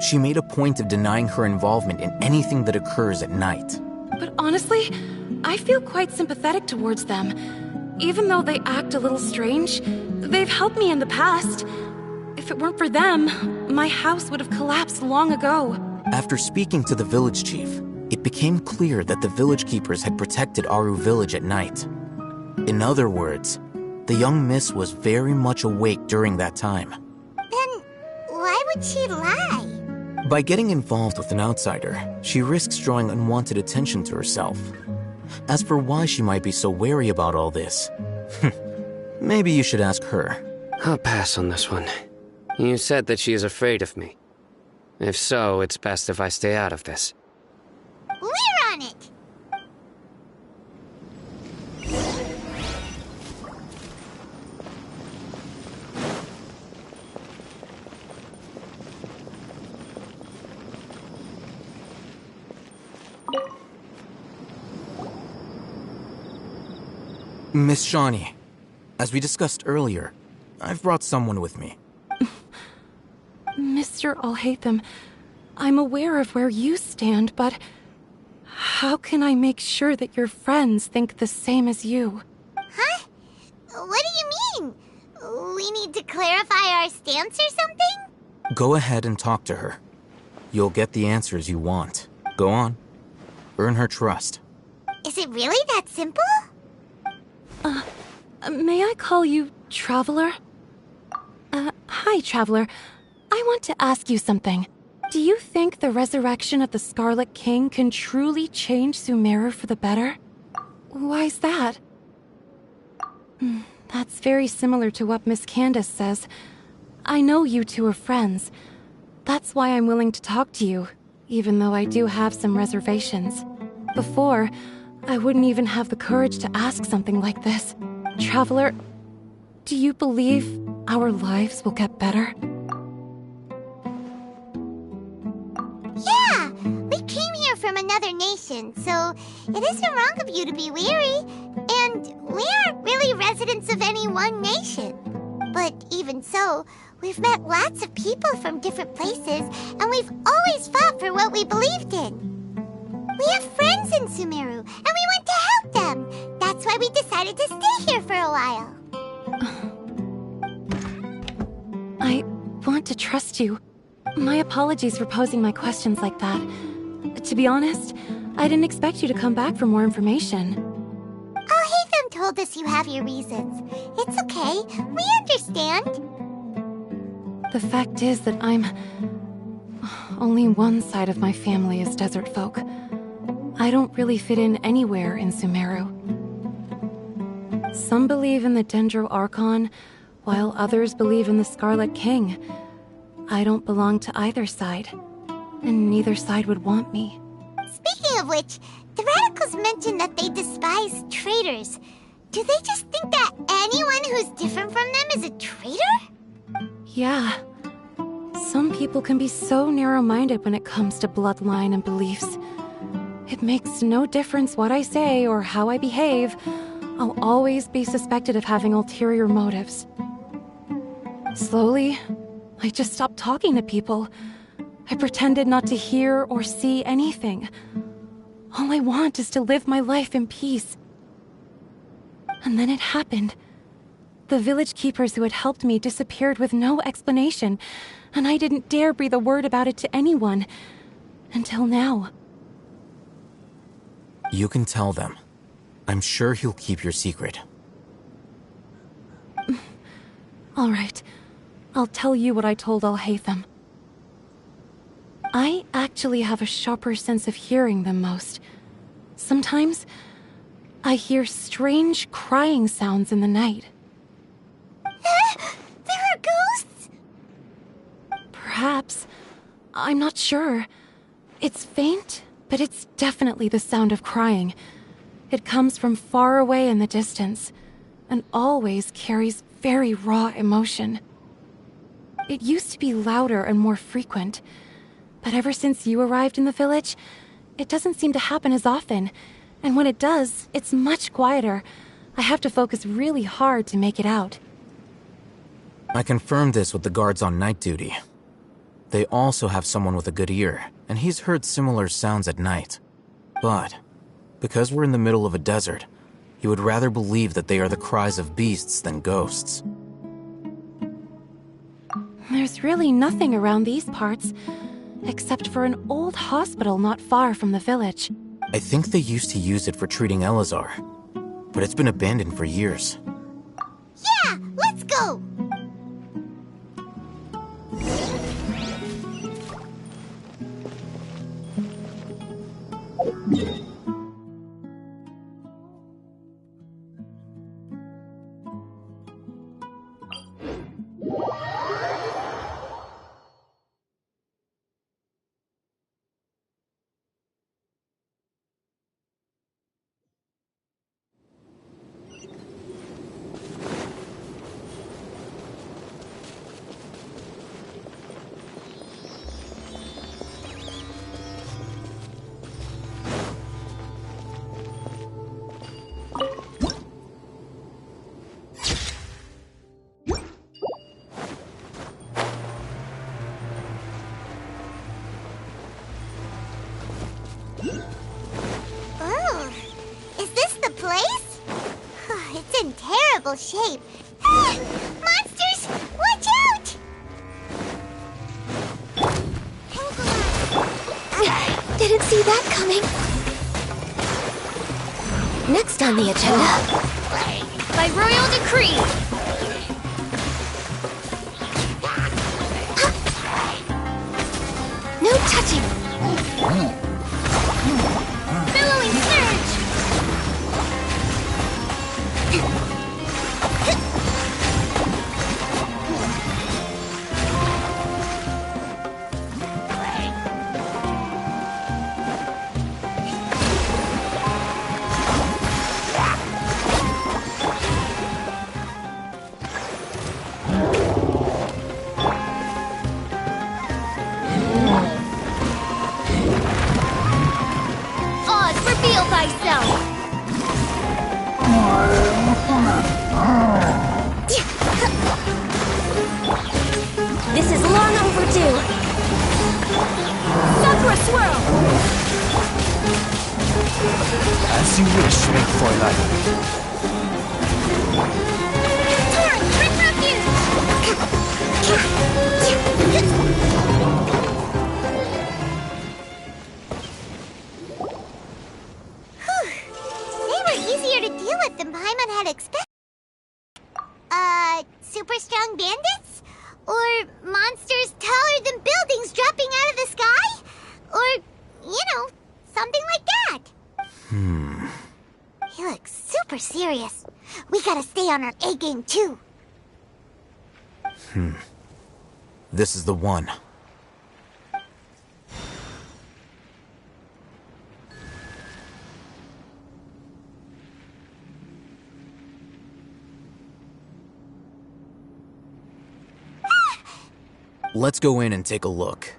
She made a point of denying her involvement in anything that occurs at night. But honestly, I feel quite sympathetic towards them. Even though they act a little strange, they've helped me in the past. If it weren't for them, my house would have collapsed long ago. After speaking to the village chief, it became clear that the village keepers had protected Aru Village at night. In other words, the young miss was very much awake during that time. Then why would she lie? By getting involved with an outsider, she risks drawing unwanted attention to herself. As for why she might be so wary about all this, maybe you should ask her. I'll pass on this one. You said that she is afraid of me. If so, it's best if I stay out of this. We're on it! Miss Shawnee, as we discussed earlier, I've brought someone with me. Mr. Alhaitham, I'm aware of where you stand, but how can I make sure that your friends think the same as you? Huh? What do you mean? We need to clarify our stance or something? Go ahead and talk to her. You'll get the answers you want. Go on. Earn her trust. Is it really that simple? May I call you Traveler? Hi, Traveler. I want to ask you something. Do you think the resurrection of the Scarlet King can truly change Sumeru for the better? Why's that? That's very similar to what Miss Candace says. I know you two are friends. That's why I'm willing to talk to you, even though I do have some reservations. Before, I wouldn't even have the courage to ask something like this. Traveler, do you believe our lives will get better? Yeah! We came here from another nation, so it isn't wrong of you to be weary. And we aren't really residents of any one nation. But even so, we've met lots of people from different places, and we've always fought for what we believed in. We have friends in Sumeru, and we want to help them. That's why we decided to stay here for a while. I want to trust you. My apologies for posing my questions like that. To be honest, I didn't expect you to come back for more information. Hatham told us you have your reasons. It's okay. We understand. The fact is that only one side of my family is desert folk. I don't really fit in anywhere in Sumeru. Some believe in the Dendro Archon, while others believe in the Scarlet King. I don't belong to either side, and neither side would want me. Speaking of which, the radicals mentioned that they despise traitors. Do they just think that anyone who's different from them is a traitor? Yeah. Some people can be so narrow-minded when it comes to bloodline and beliefs. It makes no difference what I say or how I behave. I'll always be suspected of having ulterior motives. Slowly, I just stopped talking to people. I pretended not to hear or see anything. All I want is to live my life in peace. And then it happened. The village keepers who had helped me disappeared with no explanation, and I didn't dare breathe a word about it to anyone. Until now. You can tell them. I'm sure he'll keep your secret. All right. I'll tell you what I told Al-Haytham. I actually have a sharper sense of hearing than most. Sometimes, I hear strange crying sounds in the night. There are ghosts? Perhaps. I'm not sure. It's faint, but it's definitely the sound of crying. It comes from far away in the distance, and always carries very raw emotion. It used to be louder and more frequent, but ever since you arrived in the village, it doesn't seem to happen as often, and when it does, it's much quieter. I have to focus really hard to make it out. I confirmed this with the guards on night duty. They also have someone with a good ear, and he's heard similar sounds at night. But, because we're in the middle of a desert, he would rather believe that they are the cries of beasts than ghosts. There's really nothing around these parts, except for an old hospital not far from the village. I think they used to use it for treating Elazar, but it's been abandoned for years. Yeah, let's go! Oh, is this the place? It's in terrible shape. Ah, monsters, watch out! Didn't see that coming. Next on the agenda, by royal decree. No touching. Billowing surge. swell! As you wish, Fräulein. Torn, quick refuge! They were easier to deal with than Paimon had expected. Super strong bandits? Or monsters taller than buildings dropping out of the sky? Or, something like that. He looks super serious. We gotta stay on our A game too. This is the one. Let's go in and take a look.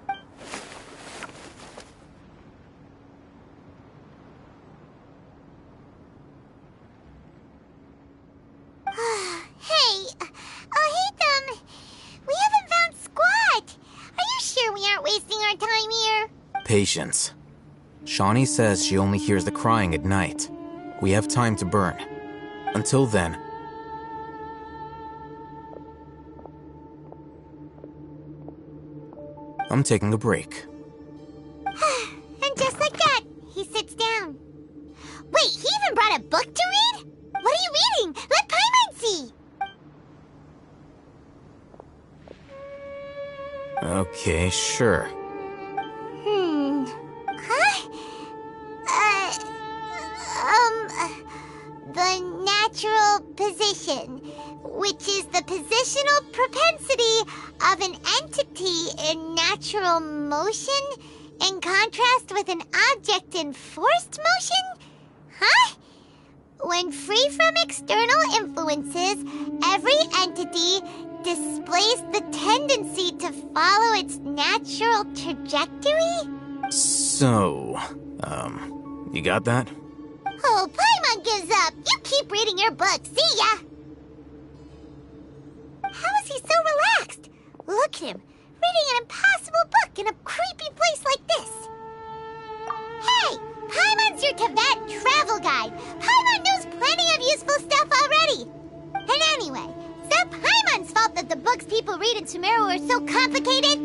Hey, Hatham, we haven't found squat. Are you sure we aren't wasting our time here? Patience. Shawnee says she only hears the crying at night. We have time to burn. Until then, I'm taking a break. And just like that, he sits down. Wait, he even brought a book to read? What are you reading? Let Paimon see! Okay, sure. The natural position, which is the positional propensity of an entity in natural motion in contrast with an object in forced motion? Huh? When free from external influences, every entity displays the tendency to follow its natural trajectory? So, you got that? Oh, Paimon gives up! You keep reading your book, see ya! How is he so relaxed? Look at him, reading an impossible book in a creepy place like this. Hey! Paimon's your Tibet travel guide! Paimon knows plenty of useful stuff already! And anyway, is that Paimon's fault that the books people read in Sumeru are so complicated?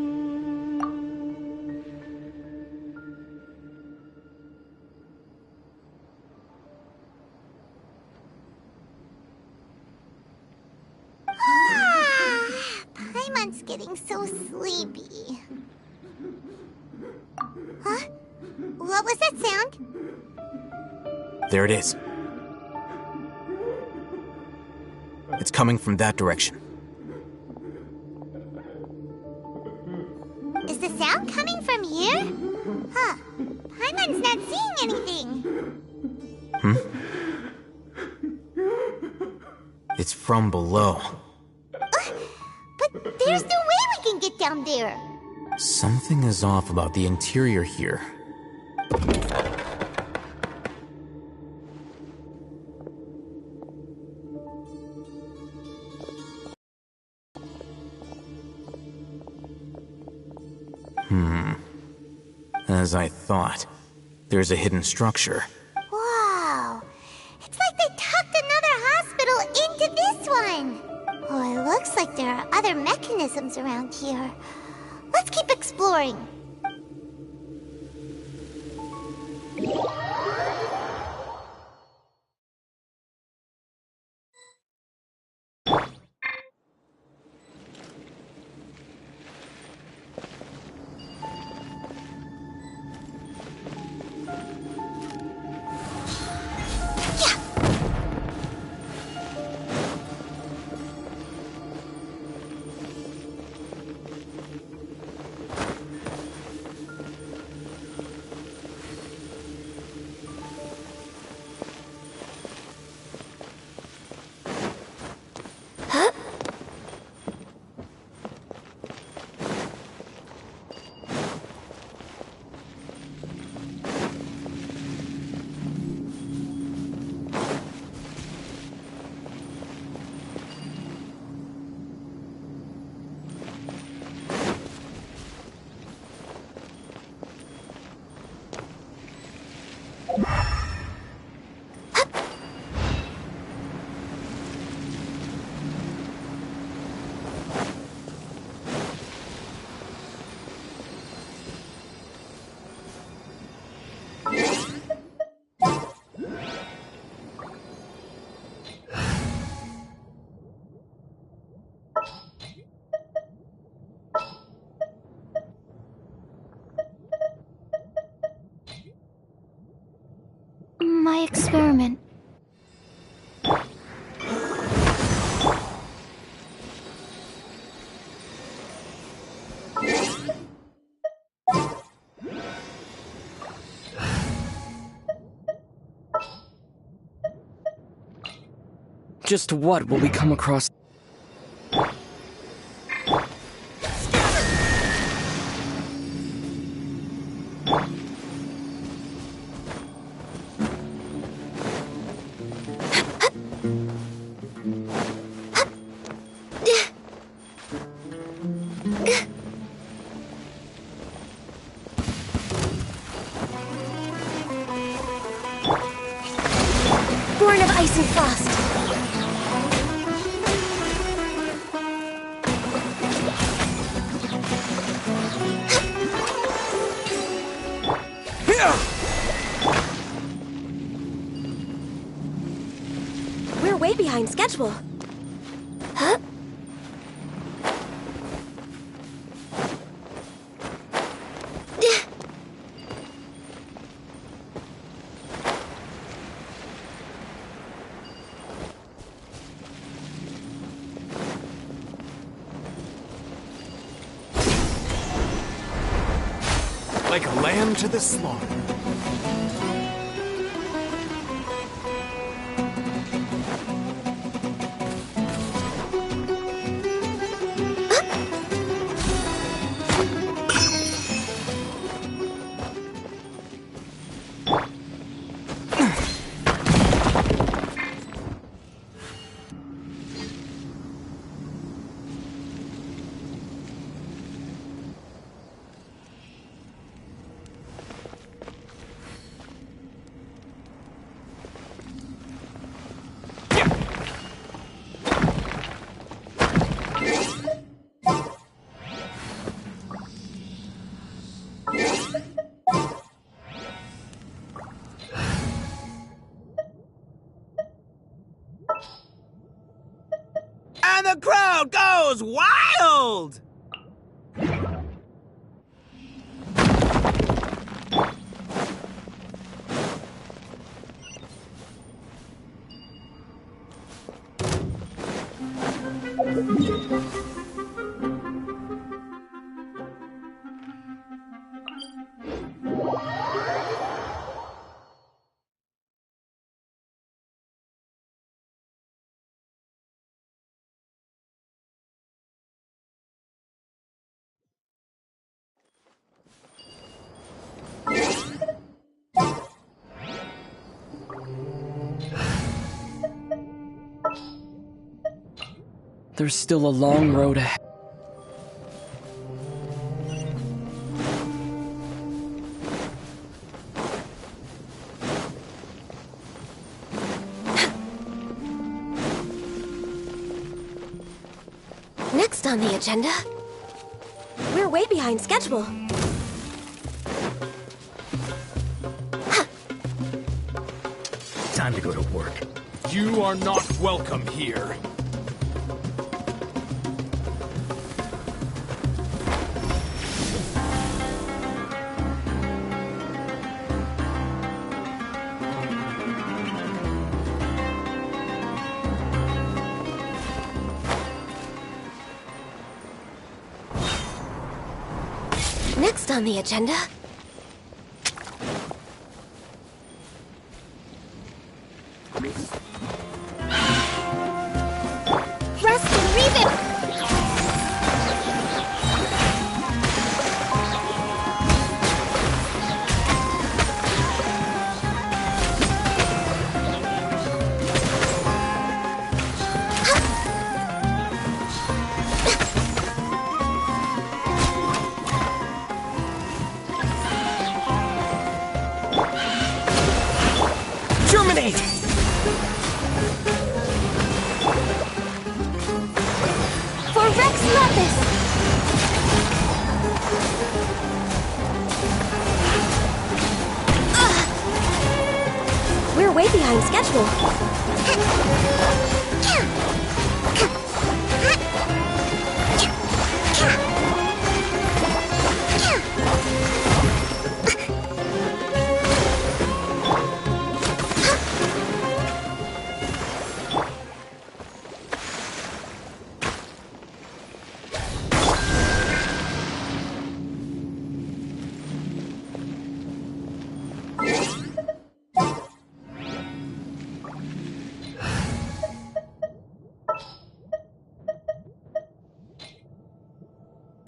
Paimon's getting so sleepy. Huh? What was that sound? There it is. It's coming from that direction. Is the sound coming from here? Huh. Paimon's not seeing anything. It's from below. But there's no way we can get down there. Something is off about the interior here. As I thought, there's a hidden structure. Wow. It's like they tucked another hospital into this one. Oh, it looks like there are other mechanisms around here. Let's keep exploring. experiment. Just what will we come across? Born of ice and frost. We're way behind schedule. Huh? Like a lamb to the slaughter. And the crowd goes wild! There's still a long road ahead. Next on the agenda, we're way behind schedule. Time to go to work. You are not welcome here. Next on the agenda, rest and reboot! Terminate! For Rex Lapis! We're way behind schedule.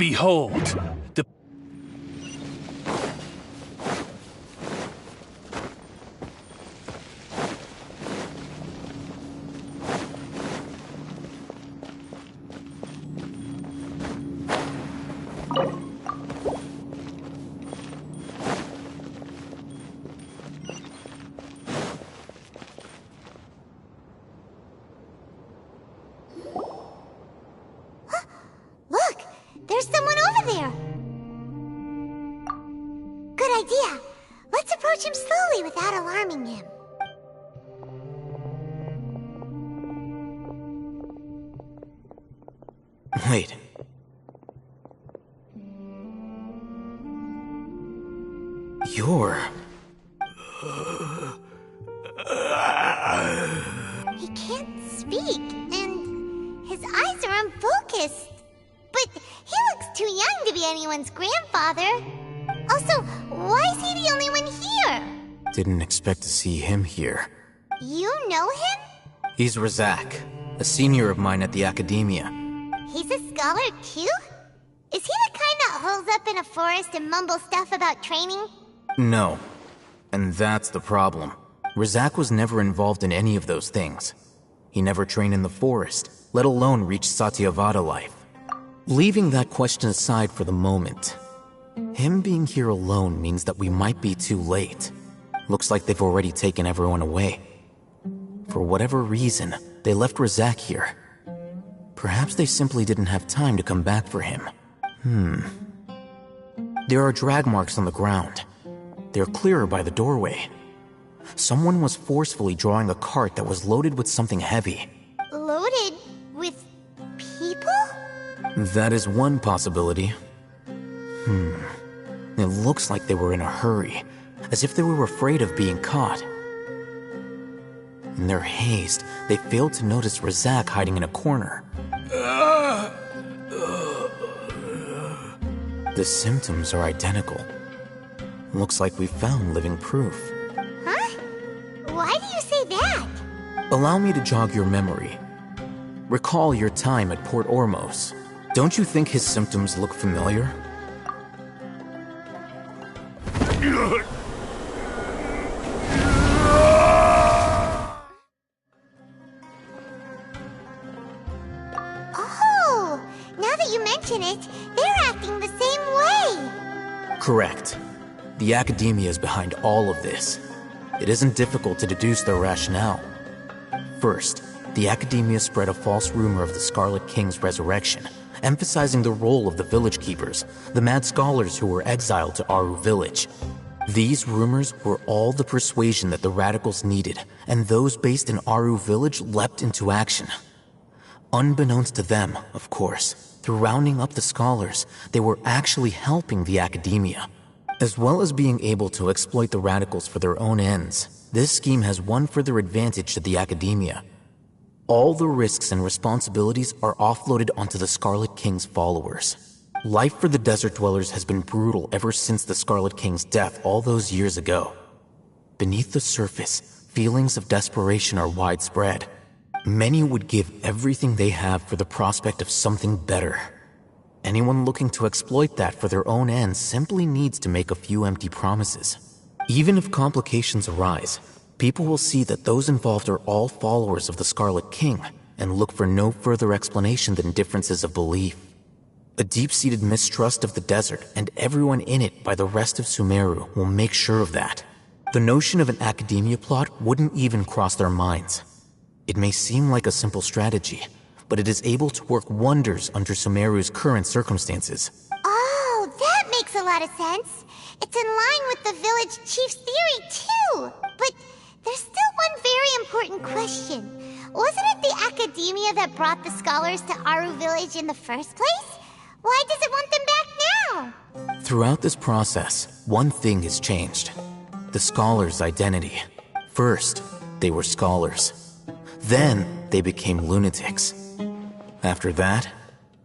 Behold, the... Look! There's someone over there! Good idea. Let's approach him slowly without alarming him. Wait. You're... He can't speak, and his eyes are unfocused. But he looks too young to be anyone's grandfather. Also, why is he the only one here? Didn't expect to see him here. You know him? He's Razak, a senior of mine at the Academia. He's a scholar too? Is he the kind that holes up in a forest and mumbles stuff about training? No. And that's the problem. Razak was never involved in any of those things. He never trained in the forest, let alone reach Satyavada life. Leaving that question aside for the moment, him being here alone means that we might be too late. Looks like they've already taken everyone away. For whatever reason, they left Razak here. Perhaps they simply didn't have time to come back for him. There are drag marks on the ground. They're clearer by the doorway. Someone was forcefully drawing a cart that was loaded with something heavy. Loaded with people? That is one possibility. It looks like they were in a hurry, as if they were afraid of being caught. In their haste, they failed to notice Razak hiding in a corner. The symptoms are identical. Looks like we found living proof. Huh? Why do you say that? Allow me to jog your memory. Recall your time at Port Ormos. Don't you think his symptoms look familiar? Oh, now that you mention it, they're acting the same way. Correct. The Academia is behind all of this. It isn't difficult to deduce their rationale. First, the Academia spread a false rumor of the Scarlet King's resurrection, emphasizing the role of the village keepers, the mad scholars who were exiled to Aru village. These rumors were all the persuasion that the radicals needed, and those based in Aru village leapt into action. Unbeknownst to them, of course, through rounding up the scholars, they were actually helping the Academia. As well as being able to exploit the radicals for their own ends, this scheme has one further advantage to the Academia. All the risks and responsibilities are offloaded onto the Scarlet King's followers. Life for the desert dwellers has been brutal ever since the Scarlet King's death all those years ago. Beneath the surface, feelings of desperation are widespread. Many would give everything they have for the prospect of something better. Anyone looking to exploit that for their own ends simply needs to make a few empty promises. Even if complications arise, people will see that those involved are all followers of the Scarlet King and look for no further explanation than differences of belief. A deep-seated mistrust of the desert and everyone in it by the rest of Sumeru will make sure of that. The notion of an Academia plot wouldn't even cross their minds. It may seem like a simple strategy, but it is able to work wonders under Sumeru's current circumstances. Oh, that makes a lot of sense. It's in line with the village chief's theory, too. But there's still one very important question. Wasn't it the Academia that brought the scholars to Aru village in the first place? Why does it want them back now? Throughout this process, one thing has changed. The scholars' identity. First, they were scholars. Then, they became lunatics. After that,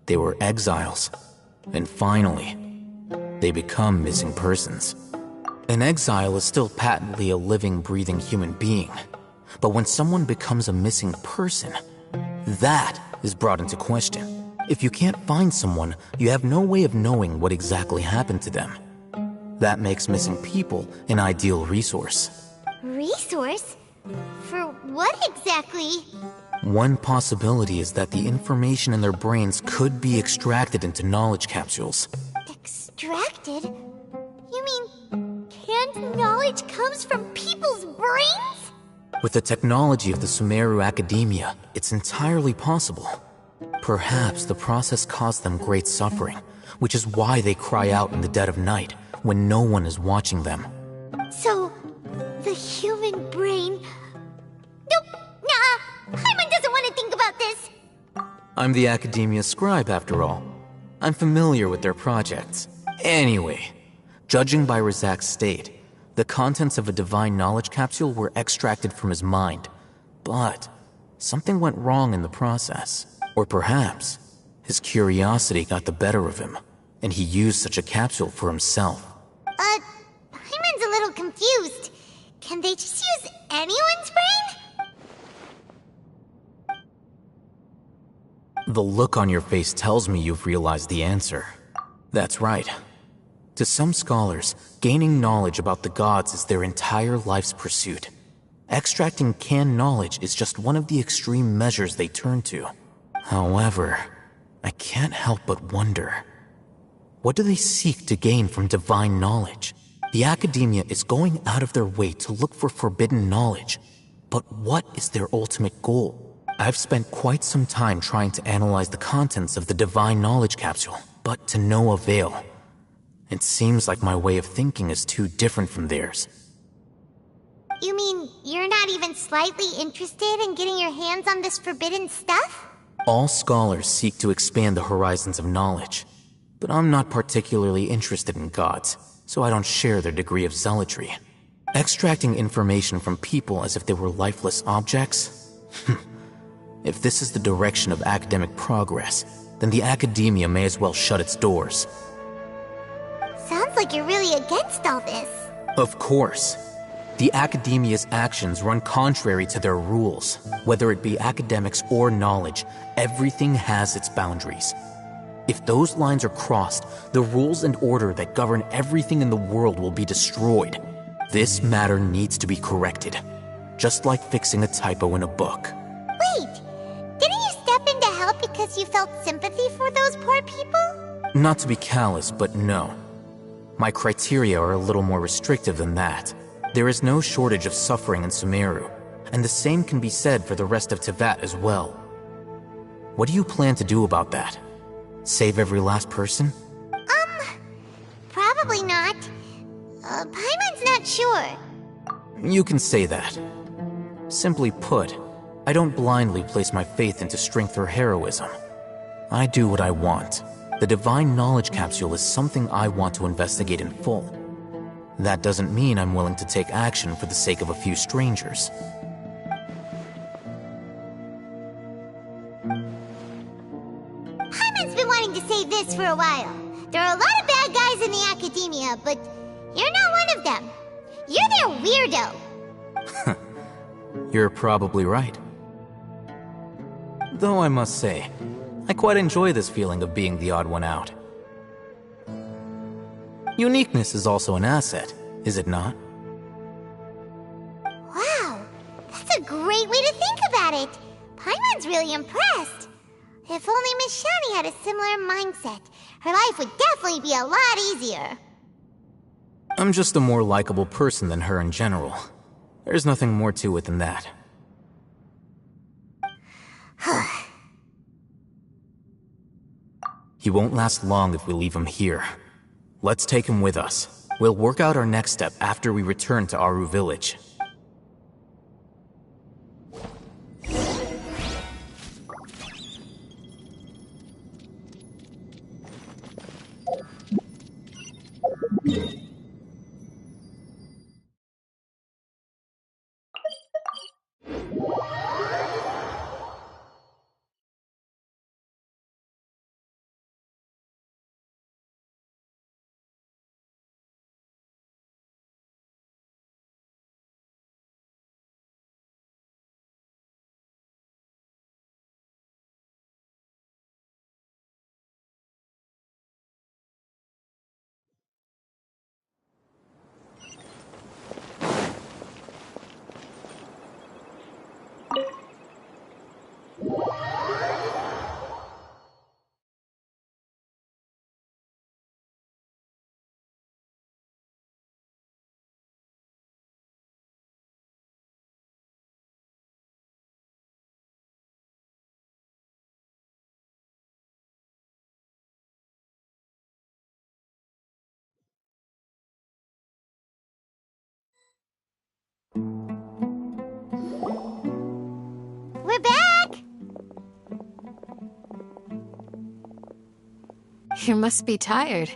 they were exiles. And finally, they become missing persons. An exile is still patently a living, breathing human being. But when someone becomes a missing person, that is brought into question. If you can't find someone, you have no way of knowing what exactly happened to them. That makes missing people an ideal resource. Resource? For what exactly? One possibility is that the information in their brains could be extracted into knowledge capsules. Extracted? You mean canned knowledge comes from people's brains? With the technology of the Sumeru Academia, it's entirely possible. Perhaps the process caused them great suffering, which is why they cry out in the dead of night when no one is watching them. So, the human brain... Nope, nah, Paimon doesn't want to think about this. I'm the Academia scribe, after all. I'm familiar with their projects. Anyway, judging by Razak's state, the contents of a divine knowledge capsule were extracted from his mind. But something went wrong in the process. Or perhaps his curiosity got the better of him, and he used such a capsule for himself. Paimon's a little confused. Can they just use anyone's brain? The look on your face tells me you've realized the answer. That's right. To some scholars, gaining knowledge about the gods is their entire life's pursuit. Extracting canned knowledge is just one of the extreme measures they turn to. However, I can't help but wonder, what do they seek to gain from divine knowledge? The Academia is going out of their way to look for forbidden knowledge, but what is their ultimate goal? I've spent quite some time trying to analyze the contents of the divine knowledge capsule, but to no avail. It seems like my way of thinking is too different from theirs. You mean you're not even slightly interested in getting your hands on this forbidden stuff? All scholars seek to expand the horizons of knowledge, but I'm not particularly interested in gods, so I don't share their degree of zealotry. Extracting information from people as if they were lifeless objects? If this is the direction of academic progress, then the Academia may as well shut its doors. Sounds like you're really against all this. Of course. The Academia's actions run contrary to their rules. Whether it be academics or knowledge, everything has its boundaries. If those lines are crossed, the rules and order that govern everything in the world will be destroyed. This matter needs to be corrected, just like fixing a typo in a book. Wait, didn't you step in to help because you felt sympathy for those poor people? Not to be callous, but no. My criteria are a little more restrictive than that. There is no shortage of suffering in Sumeru, and the same can be said for the rest of Teyvat as well. What do you plan to do about that? Save every last person? Probably not. Paimon's not sure. You can say that. Simply put, I don't blindly place my faith into strength or heroism. I do what I want. The divine knowledge capsule is something I want to investigate in full. That doesn't mean I'm willing to take action for the sake of a few strangers. Paimon's been wanting to say this for a while. There are a lot of bad guys in the Academia, but you're not one of them. You're their weirdo. You're probably right. Though I must say, I quite enjoy this feeling of being the odd one out. Uniqueness is also an asset, is it not? Wow, that's a great way to think about it. Paimon's really impressed. If only Miss Shani had a similar mindset, her life would definitely be a lot easier. I'm just a more likable person than her in general. There's nothing more to it than that. He won't last long if we leave him here. Let's take him with us. We'll work out our next step after we return to Aru Village. We're back! You must be tired.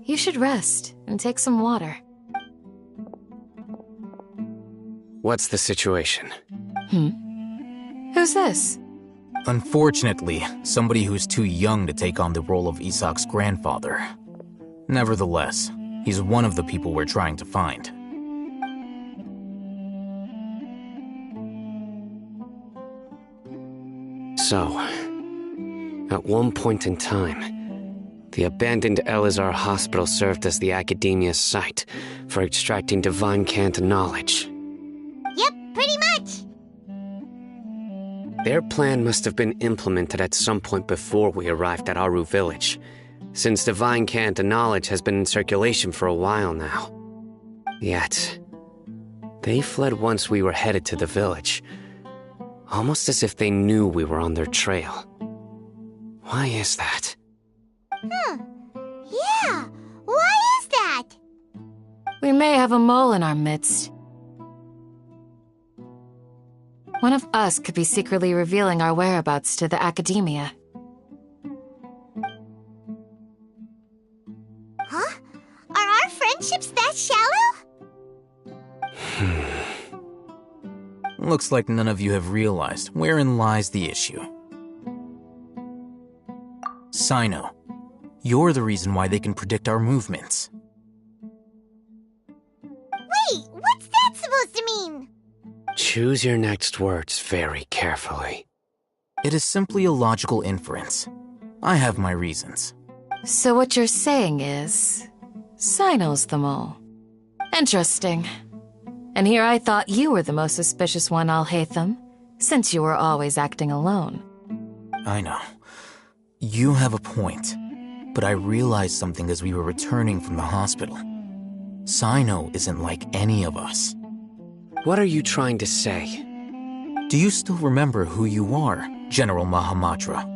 You should rest and take some water. What's the situation? Who's this? Unfortunately, somebody who's too young to take on the role of Isak's grandfather. Nevertheless, he's one of the people we're trying to find. So, at one point in time, the abandoned Elazar Hospital served as the Academia's site for extracting divine cant knowledge. Yep, pretty much. Their plan must have been implemented at some point before we arrived at Aru Village, since divine cant knowledge has been in circulation for a while now. Yet, they fled once we were headed to the village, almost as if they knew we were on their trail. Why is that? Yeah, why is that? We may have a mole in our midst. One of us could be secretly revealing our whereabouts to the Academia. Huh? Are our friendships that shallow? Looks like none of you have realized wherein lies the issue. Sino, you're the reason why they can predict our movements. Wait, what's that supposed to mean? Choose your next words very carefully. It is simply a logical inference. I have my reasons. So what you're saying is, Sino's the mole. Interesting. And here I thought you were the most suspicious one, Alhaitham, since you were always acting alone. I know. You have a point, but I realized something as we were returning from the hospital. Sino isn't like any of us. What are you trying to say? Do you still remember who you are, General Mahamatra?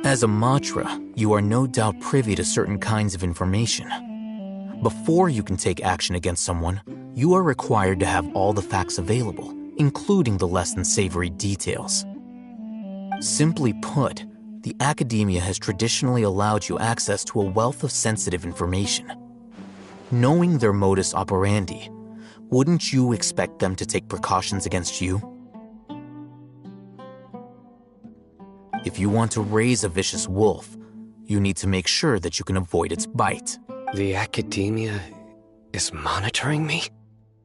As a Matra, you are no doubt privy to certain kinds of information. Before you can take action against someone, you are required to have all the facts available, including the less than savory details. Simply put, the Academia has traditionally allowed you access to a wealth of sensitive information. Knowing their modus operandi, wouldn't you expect them to take precautions against you? If you want to raise a vicious wolf, you need to make sure that you can avoid its bite. The Academia is monitoring me?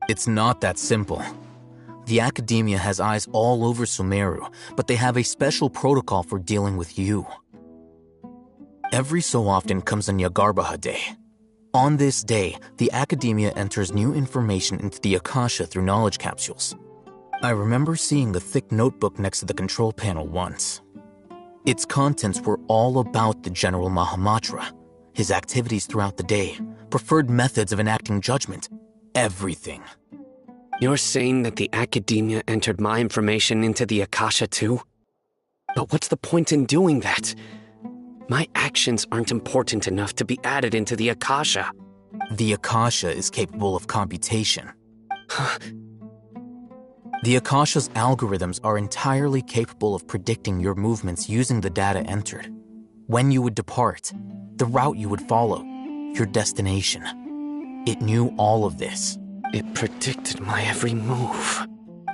It's not that simple. The Academia has eyes all over Sumeru, but they have a special protocol for dealing with you. Every so often comes a Nyagarbaha Day. On this day, the Academia enters new information into the Akasha through knowledge capsules. I remember seeing the thick notebook next to the control panel once. Its contents were all about the General Mahamatra, his activities throughout the day, preferred methods of enacting judgment, everything. You're saying that the Academia entered my information into the Akasha too? But what's the point in doing that? My actions aren't important enough to be added into the Akasha. The Akasha is capable of computation. The Akasha's algorithms are entirely capable of predicting your movements using the data entered. When you would depart, the route you would follow, your destination. It knew all of this. It predicted my every move.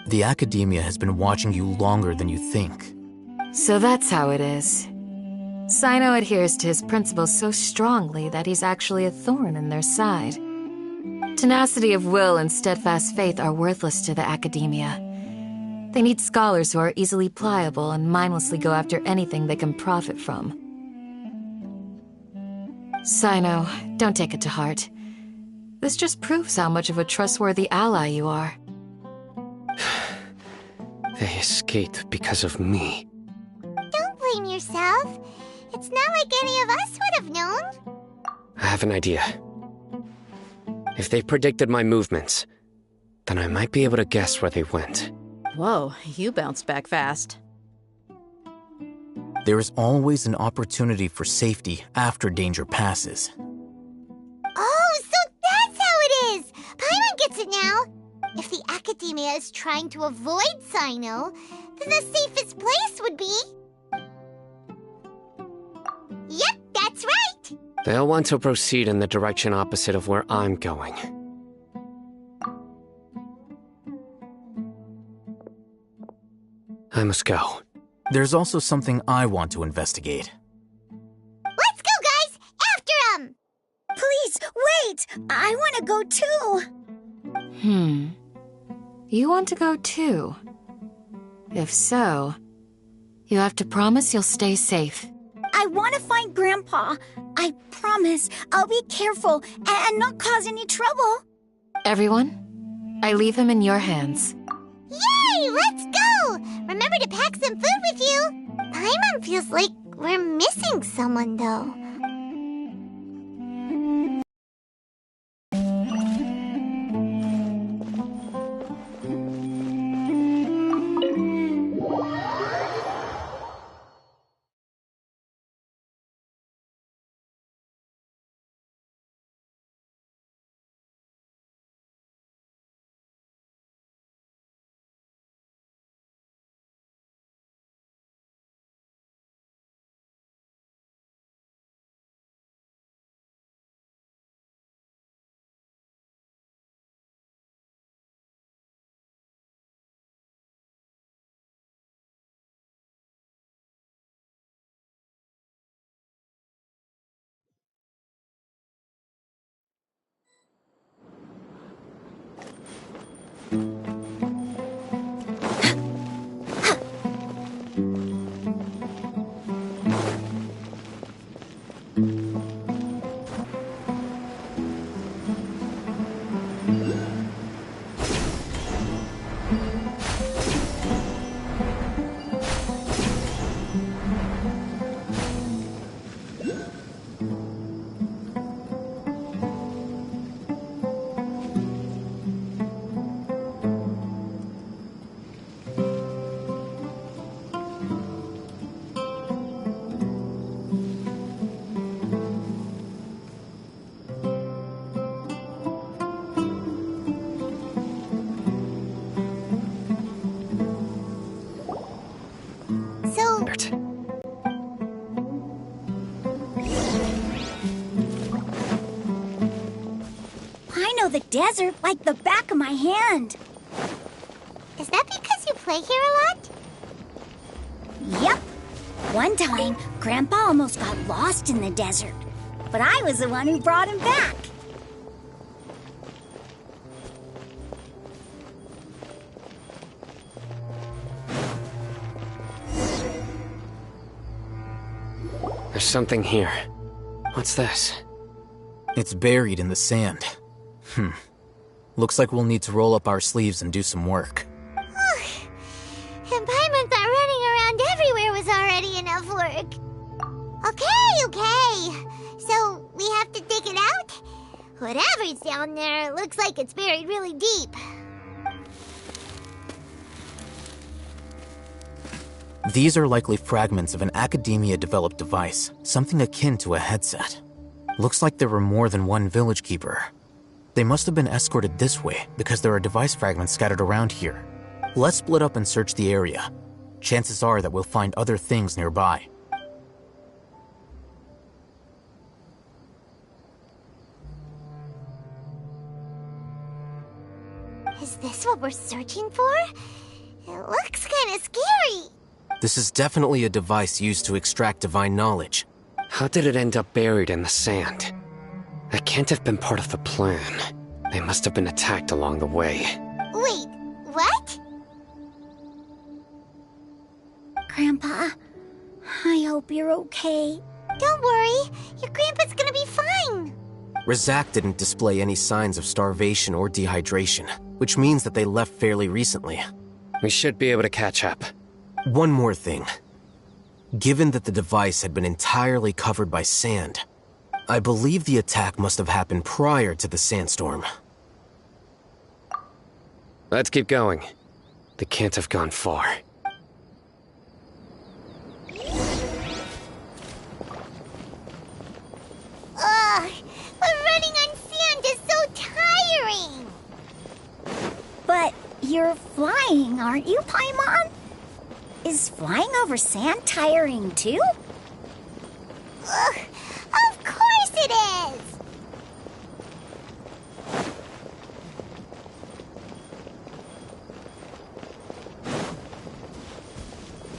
The Academia has been watching you longer than you think. So that's how it is. Sino adheres to his principles so strongly that he's actually a thorn in their side. Tenacity of will and steadfast faith are worthless to the Academia. They need scholars who are easily pliable and mindlessly go after anything they can profit from. Sino, don't take it to heart. This just proves how much of a trustworthy ally you are. They escaped because of me. Don't blame yourself. It's not like any of us would have known. I have an idea. If they predicted my movements, then I might be able to guess where they went. Whoa, you bounced back fast. There is always an opportunity for safety after danger passes. Oh! it now. If the Academia is trying to avoid Sino, then the safest place would be... Yep, that's right! They'll want to proceed in the direction opposite of where I'm going. I must go. There's also something I want to investigate. Let's go, guys! After him! Please, wait! I want to go too! You want to go too? If so, you have to promise you'll stay safe. I want to find Grandpa. I promise I'll be careful and not cause any trouble. Everyone, I leave him in your hands. Yay! Let's go! Remember to pack some food with you! Paimon feels like we're missing someone, though. The desert like the back of my hand. Is that because you play here a lot? Yep. One time, Grandpa almost got lost in the desert, but I was the one who brought him back. There's something here. What's this? It's buried in the sand. Looks like we'll need to roll up our sleeves and do some work. And Paimon thought running around everywhere was already enough work. Okay. So, we have to dig it out? Whatever's down there, it looks like it's buried really deep. These are likely fragments of an Academia-developed device, something akin to a headset. Looks like there were more than one village keeper. They must have been escorted this way because there are device fragments scattered around here. Let's split up and search the area. Chances are that we'll find other things nearby. Is this what we're searching for? It looks kind of scary. This is definitely a device used to extract divine knowledge. How did it end up buried in the sand? That can't have been part of the plan. They must have been attacked along the way. Wait, what? Grandpa, I hope you're okay. Don't worry, your grandpa's gonna be fine. Razak didn't display any signs of starvation or dehydration, which means that they left fairly recently. We should be able to catch up. One more thing. Given that the device had been entirely covered by sand, I believe the attack must have happened prior to the sandstorm. Let's keep going. They can't have gone far. Ugh, but running on sand is so tiring. You're flying, aren't you, Paimon? Is flying over sand tiring too? Ugh, of course it is!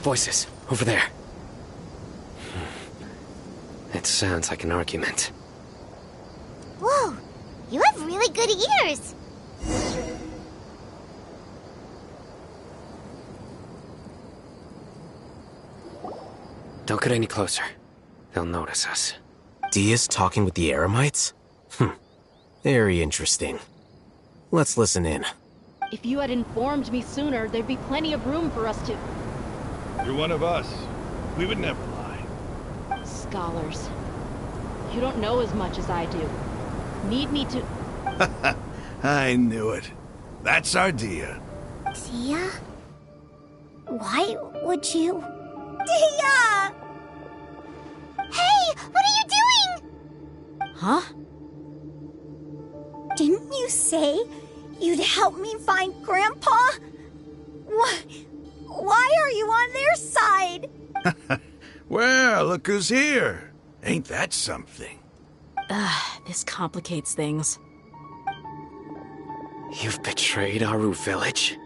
Voices, over there. It sounds like an argument. Whoa, you have really good ears! Don't get any closer. They'll notice us. Dia's talking with the Eremites? Very interesting. Let's listen in. If you had informed me sooner, there'd be plenty of room for us to... You're one of us. We would never lie. Scholars. You don't know as much as I do. Need me to... I knew it. That's our Dia. Dia? Why would you... Dia! Hey, what are you doing? Huh? Didn't you say you'd help me find Grandpa? Why are you on their side? Well, look who's here. Ain't that something? This complicates things. You've betrayed Aru village?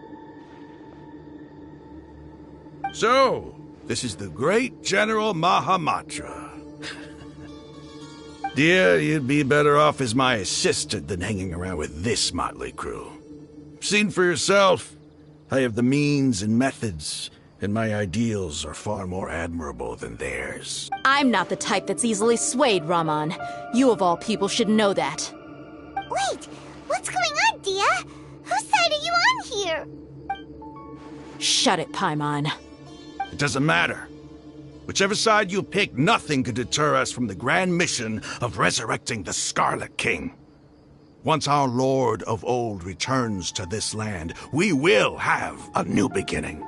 So, this is the great General Mahamatra. Dear, you'd be better off as my assistant than hanging around with this motley crew. Seen for yourself, I have the means and methods, and my ideals are far more admirable than theirs. I'm not the type that's easily swayed, Raman. You of all people should know that. Wait, what's going on, Dia? Whose side are you on here? Shut it, Paimon. It doesn't matter. Whichever side you pick, nothing could deter us from the grand mission of resurrecting the Scarlet King. Once our Lord of Old returns to this land, we will have a new beginning.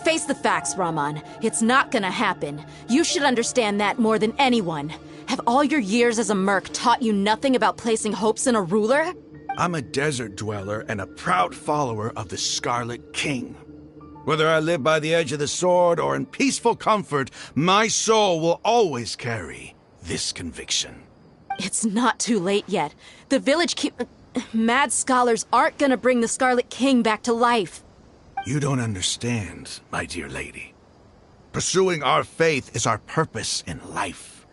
Face the facts, Raman. It's not gonna happen. You should understand that more than anyone. Have all your years as a merc taught you nothing about placing hopes in a ruler? I'm a desert dweller and a proud follower of the Scarlet King. Whether I live by the edge of the sword or in peaceful comfort, my soul will always carry this conviction. It's not too late yet. The village mad scholars aren't gonna bring the Scarlet King back to life. You don't understand, my dear lady. Pursuing our faith is our purpose in life.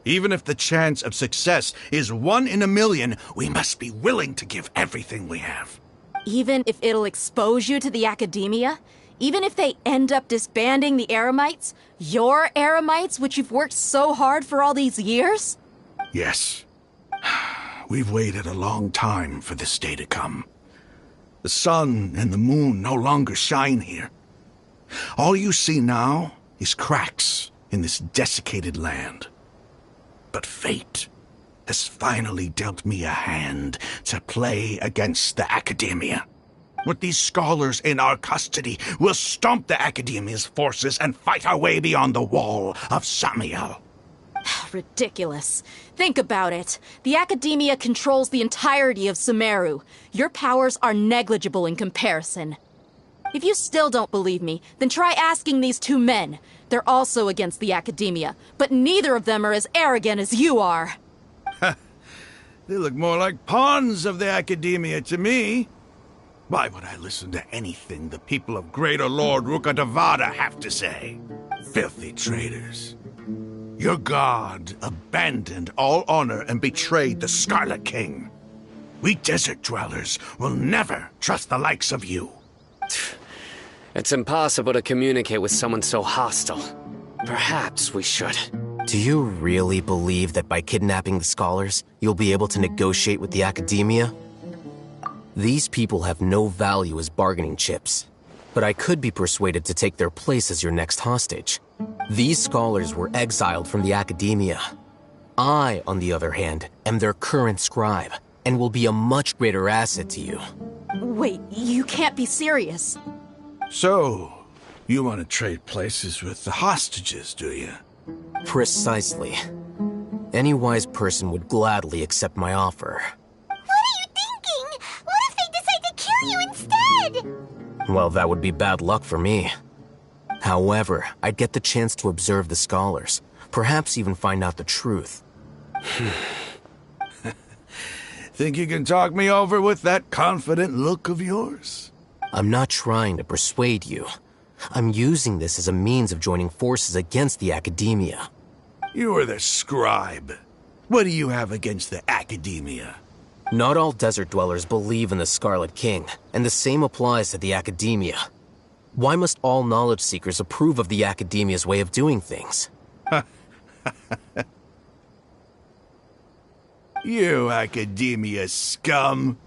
Even if the chance of success is 1 in a million, we must be willing to give everything we have. Even if it'll expose you to the academia? Even if they end up disbanding the Eremites? Your Eremites, which you've worked so hard for all these years? Yes. We've waited a long time for this day to come. The sun and the moon no longer shine here. All you see now is cracks in this desiccated land. But fate has finally dealt me a hand to play against the Academia. With these scholars in our custody, we'll stomp the Academia's forces and fight our way beyond the wall of Samiel. Ridiculous. Think about it. The Academia controls the entirety of Sumeru. Your powers are negligible in comparison. If you still don't believe me, then try asking these 2 men. They're also against the Academia, but neither of them are as arrogant as you are. They look more like pawns of the Academia to me. Why would I listen to anything the people of Greater Lord Rukkhadevada have to say? Filthy traitors. Your god abandoned all honor and betrayed the Scarlet King. We desert dwellers will never trust the likes of you. It's impossible to communicate with someone so hostile. Perhaps we should. Do you really believe that by kidnapping the scholars, you'll be able to negotiate with the Academia? These people have no value as bargaining chips, but I could be persuaded to take their place as your next hostage. These scholars were exiled from the Academia. I, on the other hand, am their current scribe, and will be a much greater asset to you. Wait, you can't be serious. So, you want to trade places with the hostages, do you? Precisely. Any wise person would gladly accept my offer. What are you thinking? What if they decide to kill you instead? Well, that would be bad luck for me. However, I'd get the chance to observe the scholars, perhaps even find out the truth. Think you can talk me over with that confident look of yours? I'm not trying to persuade you. I'm using this as a means of joining forces against the Academia. You are the scribe. What do you have against the Academia? Not all desert dwellers believe in the Scarlet King, and the same applies to the Academia. Why must all knowledge seekers approve of the Academia's way of doing things? You Academia scum.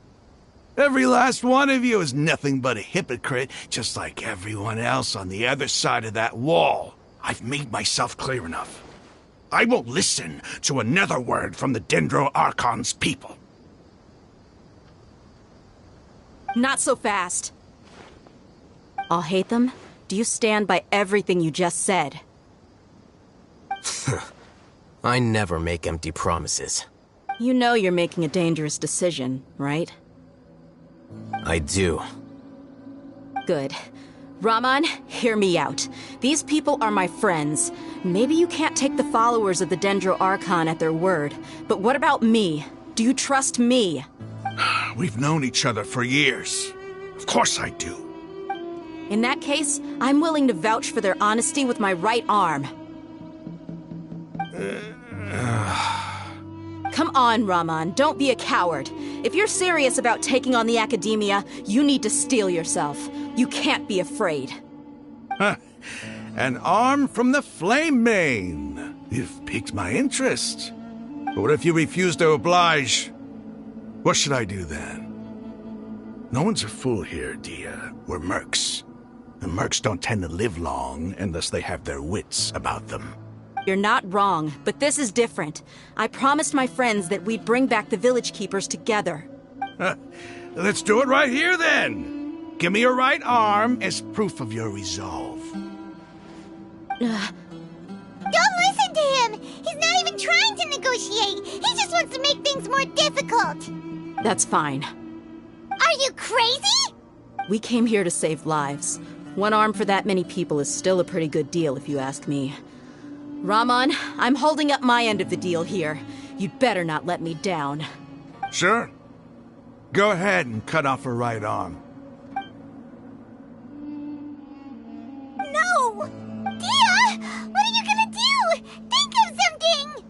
Every last one of you is nothing but a hypocrite, just like everyone else on the other side of that wall. I've made myself clear enough. I won't listen to another word from the Dendro Archon's people. Not so fast. I'll hate them. Do you stand by everything you just said? I never make empty promises. You know you're making a dangerous decision, right? I do. Good. Raman, hear me out. These people are my friends. Maybe you can't take the followers of the Dendro Archon at their word, but what about me? Do you trust me? We've known each other for years. Of course I do. In that case, I'm willing to vouch for their honesty with my right arm. Come on, Raman, don't be a coward. If you're serious about taking on the Academia, you need to steel yourself. You can't be afraid. An arm from the Flame Mane. You've piqued my interest. But what if you refuse to oblige? What should I do then? No one's a fool here, Dia. We're mercs. And mercs don't tend to live long unless they have their wits about them. You're not wrong, but this is different. I promised my friends that we'd bring back the village keepers together. Let's do it right here, then. Give me your right arm as proof of your resolve. Don't listen to him! He's not even trying to negotiate! He just wants to make things more difficult! That's fine. Are you crazy? We came here to save lives. One arm for that many people is still a pretty good deal, if you ask me. Raman, I'm holding up my end of the deal here. You'd better not let me down. Sure. Go ahead and cut off her right arm. No! Dia! What are you gonna do? Think of something!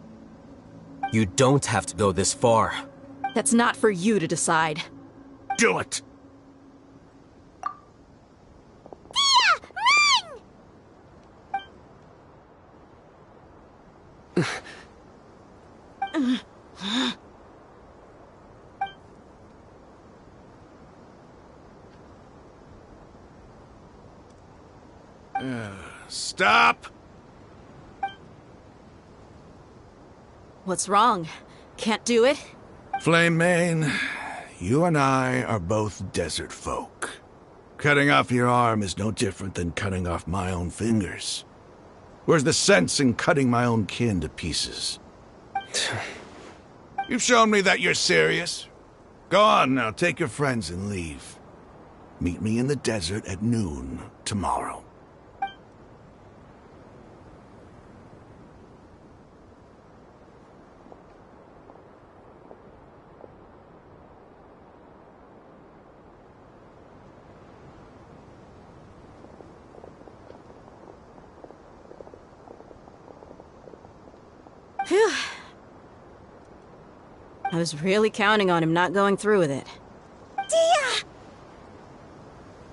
You don't have to go this far. That's not for you to decide. Do it! Dia! Run! Stop! What's wrong? Can't do it? Flame Mane, you and I are both desert folk. Cutting off your arm is no different than cutting off my own fingers. Where's the sense in cutting my own kin to pieces? You've shown me that you're serious. Go on now, take your friends and leave. Meet me in the desert at noon tomorrow. Phew. I was really counting on him not going through with it. Dia!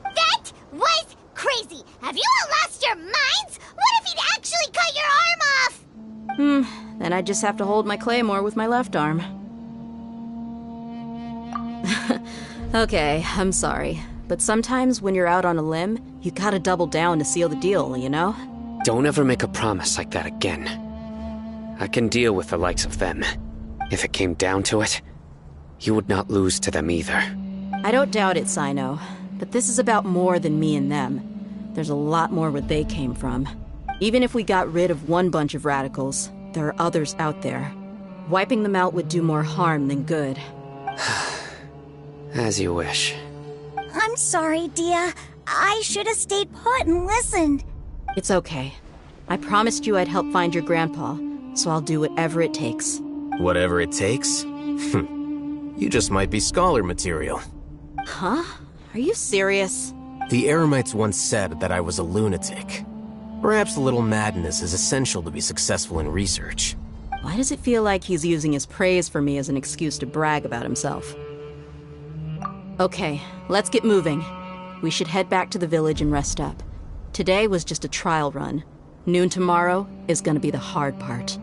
That was crazy! Have you all lost your minds? What if he'd actually cut your arm off? Then I just have to hold my claymore with my left arm. Okay, I'm sorry. But sometimes when you're out on a limb, you gotta double down to seal the deal, you know? Don't ever make a promise like that again. I can deal with the likes of them. If it came down to it, you would not lose to them either. I don't doubt it, Sino. But this is about more than me and them. There's a lot more where they came from. Even if we got rid of one bunch of radicals, there are others out there. Wiping them out would do more harm than good. As you wish. I'm sorry, Dia. I should have stayed put and listened. It's okay. I promised you I'd help find your grandpa, so I'll do whatever it takes. Whatever it takes? You just might be scholar material. Huh? Are you serious? The Eremites once said that I was a lunatic. Perhaps a little madness is essential to be successful in research. Why does it feel like he's using his praise for me as an excuse to brag about himself? Okay, let's get moving. We should head back to the village and rest up. Today was just a trial run. Noon tomorrow is gonna be the hard part.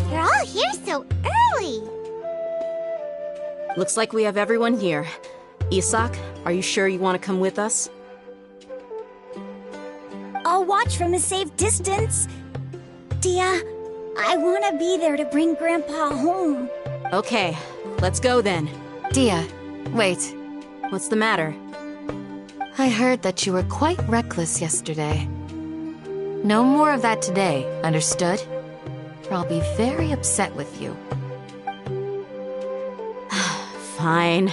You're all here so early. Looks like we have everyone here. Isak, are you sure you want to come with us? I'll watch from a safe distance. Dia, I want to be there to bring Grandpa home. Okay, let's go then. Dia, wait. What's the matter? I heard that you were quite reckless yesterday. No more of that today, understood? Or I'll be very upset with you. Fine.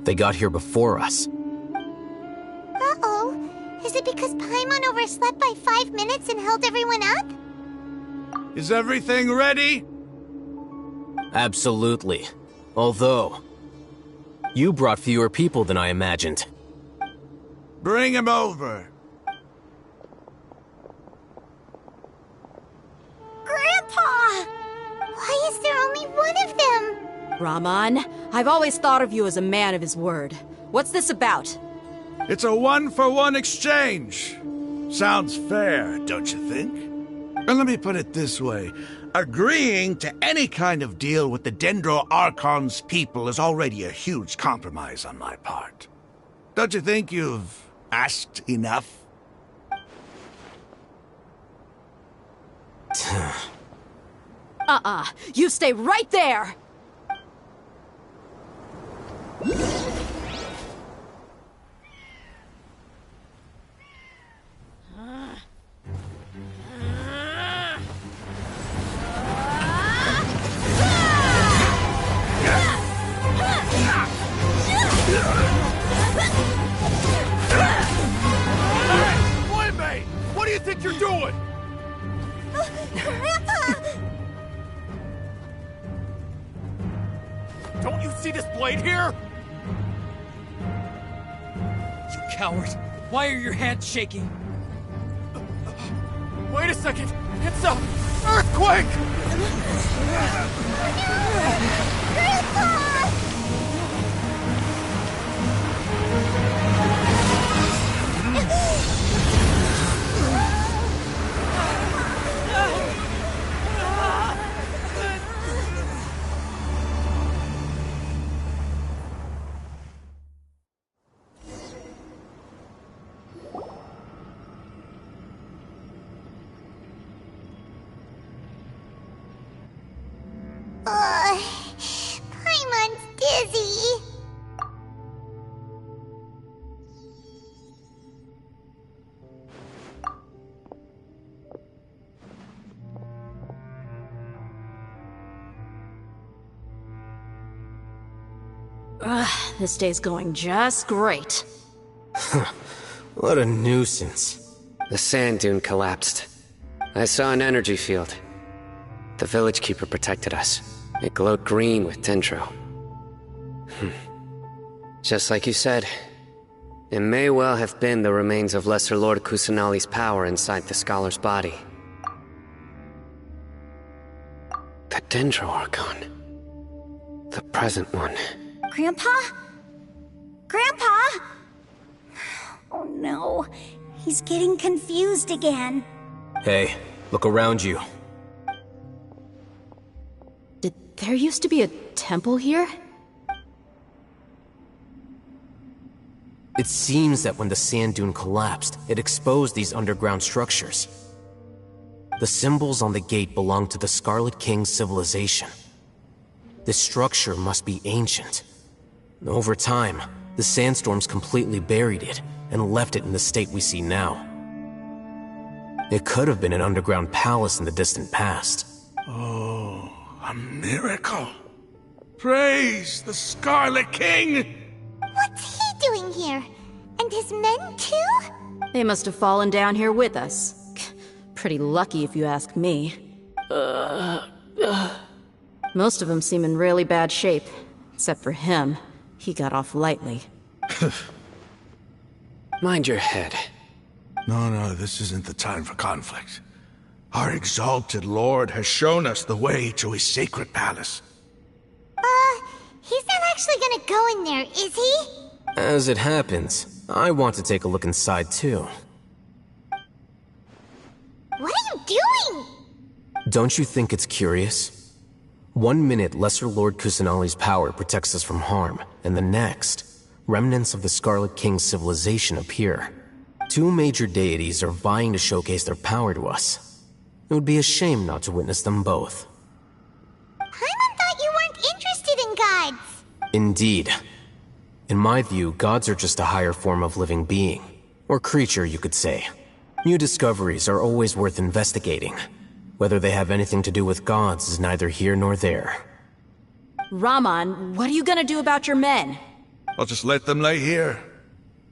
They got here before us. Uh-oh. Is it because Paimon overslept by 5 minutes and held everyone up? Is everything ready? Absolutely. Although, you brought fewer people than I imagined. Bring him over. Grandpa! Why is there only one of them? Rahman, I've always thought of you as a man of his word. What's this about? It's a one-for-one exchange. Sounds fair, don't you think? And let me put it this way. Agreeing to any kind of deal with the Dendro Archon's people is already a huge compromise on my part. Don't you think you've asked enough? You stay right there! Boy, what do you think you're doing? Grandpa! Don't you see this blade here? You coward! Why are your hands shaking? Wait a second! It's a earthquake! Grandpa! Paimon's dizzy. This day's going just great. What a nuisance. The sand dune collapsed. I saw an energy field. The village keeper protected us. It glowed green with dendro. Just like you said, it may well have been the remains of Lesser Lord Kusanali's power inside the scholar's body. The Dendro Archon. The present one. Grandpa? Grandpa? Oh no, he's getting confused again. Hey, look around you. Did there used to be a temple here? It seems that when the sand dune collapsed, it exposed these underground structures. The symbols on the gate belong to the Scarlet King's civilization. This structure must be ancient. Over time, the sandstorms completely buried it and left it in the state we see now. It could have been an underground palace in the distant past. Oh, a miracle. Praise the Scarlet King! What's he doing here? And his men too? They must have fallen down here with us. Pretty lucky if you ask me. Most of them seem in really bad shape. Except for him. He got off lightly. Mind your head. No, this isn't the time for conflict. Our exalted lord has shown us the way to his sacred palace. He's not actually gonna go in there, is he? As it happens, I want to take a look inside too. What are you doing? Don't you think it's curious? 1 minute, Lesser Lord Kusanali's power protects us from harm, and the next, remnants of the Scarlet King's civilization appear. Two major deities are vying to showcase their power to us. It would be a shame not to witness them both. Paimon thought you weren't interested in gods. Indeed. In my view, gods are just a higher form of living being. Or creature, you could say. New discoveries are always worth investigating. Whether they have anything to do with gods is neither here nor there. Raman, what are you gonna do about your men? I'll just let them lay here.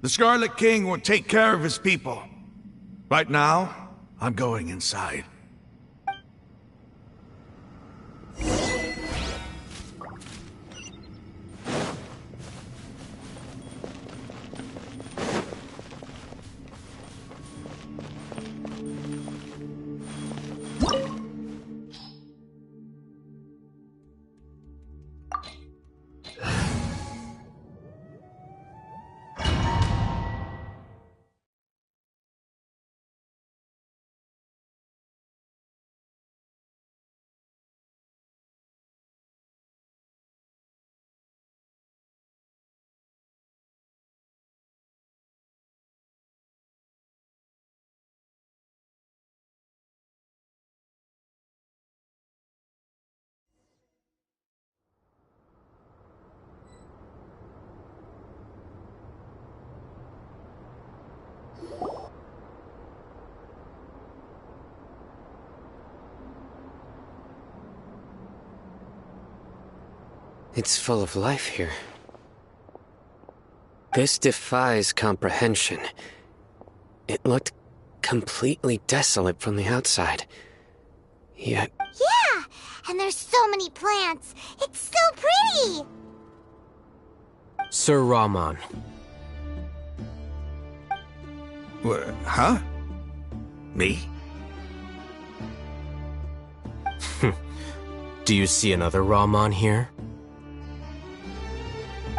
The Scarlet King will take care of his people. Right now, I'm going inside. It's full of life here. This defies comprehension. It looked completely desolate from the outside. Yet... Yeah! And there's so many plants! It's so pretty! Sir Rahman. Huh? Me? Do you see another Rahman here?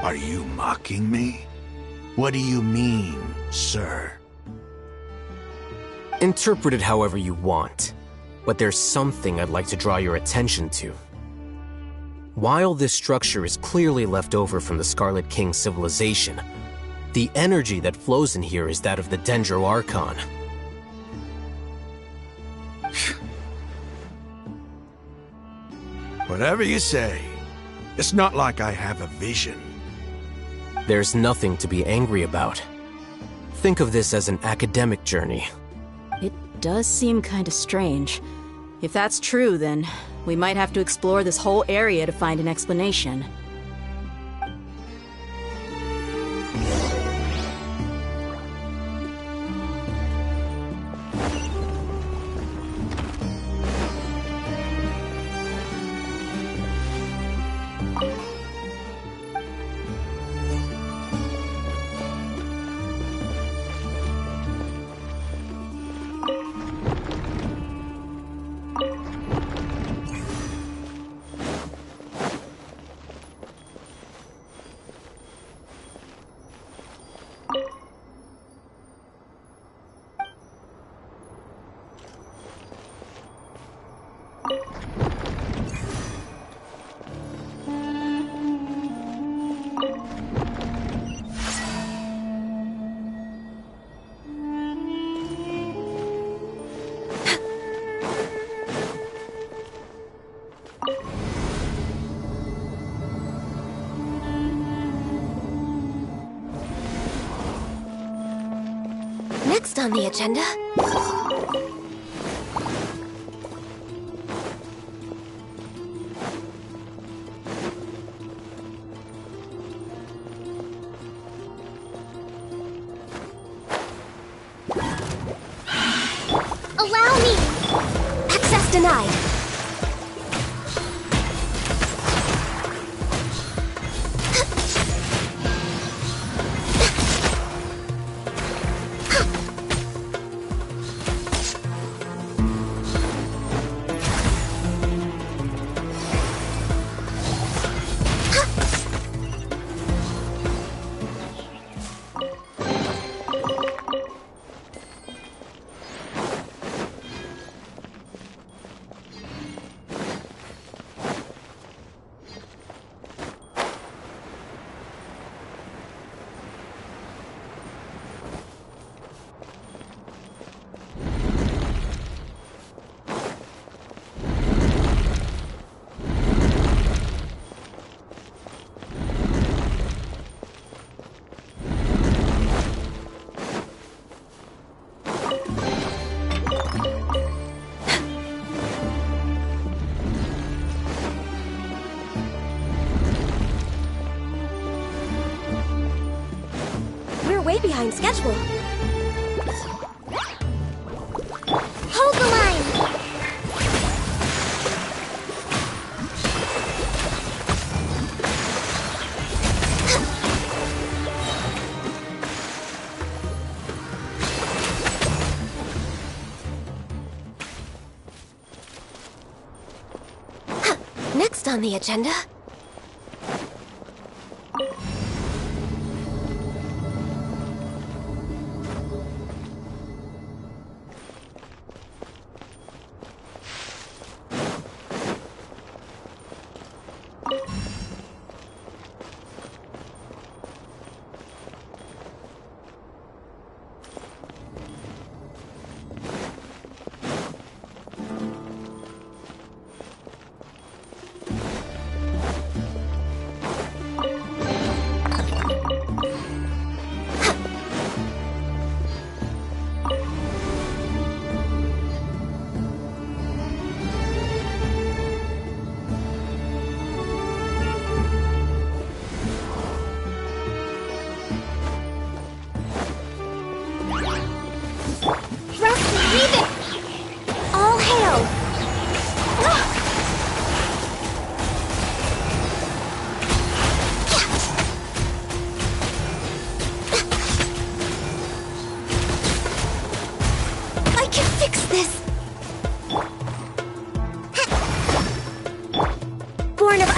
Are you mocking me? What do you mean, sir? Interpret it however you want, but there's something I'd like to draw your attention to. While this structure is clearly left over from the Scarlet King civilization, the energy that flows in here is that of the Dendro Archon. Whatever you say. It's not like I have a vision. There's nothing to be angry about. Think of this as an academic journey. It does seem kinda strange. If that's true, then we might have to explore this whole area to find an explanation. Next on the agenda... Allow me! Access denied. Way behind schedule. Hold the line! Next on the agenda...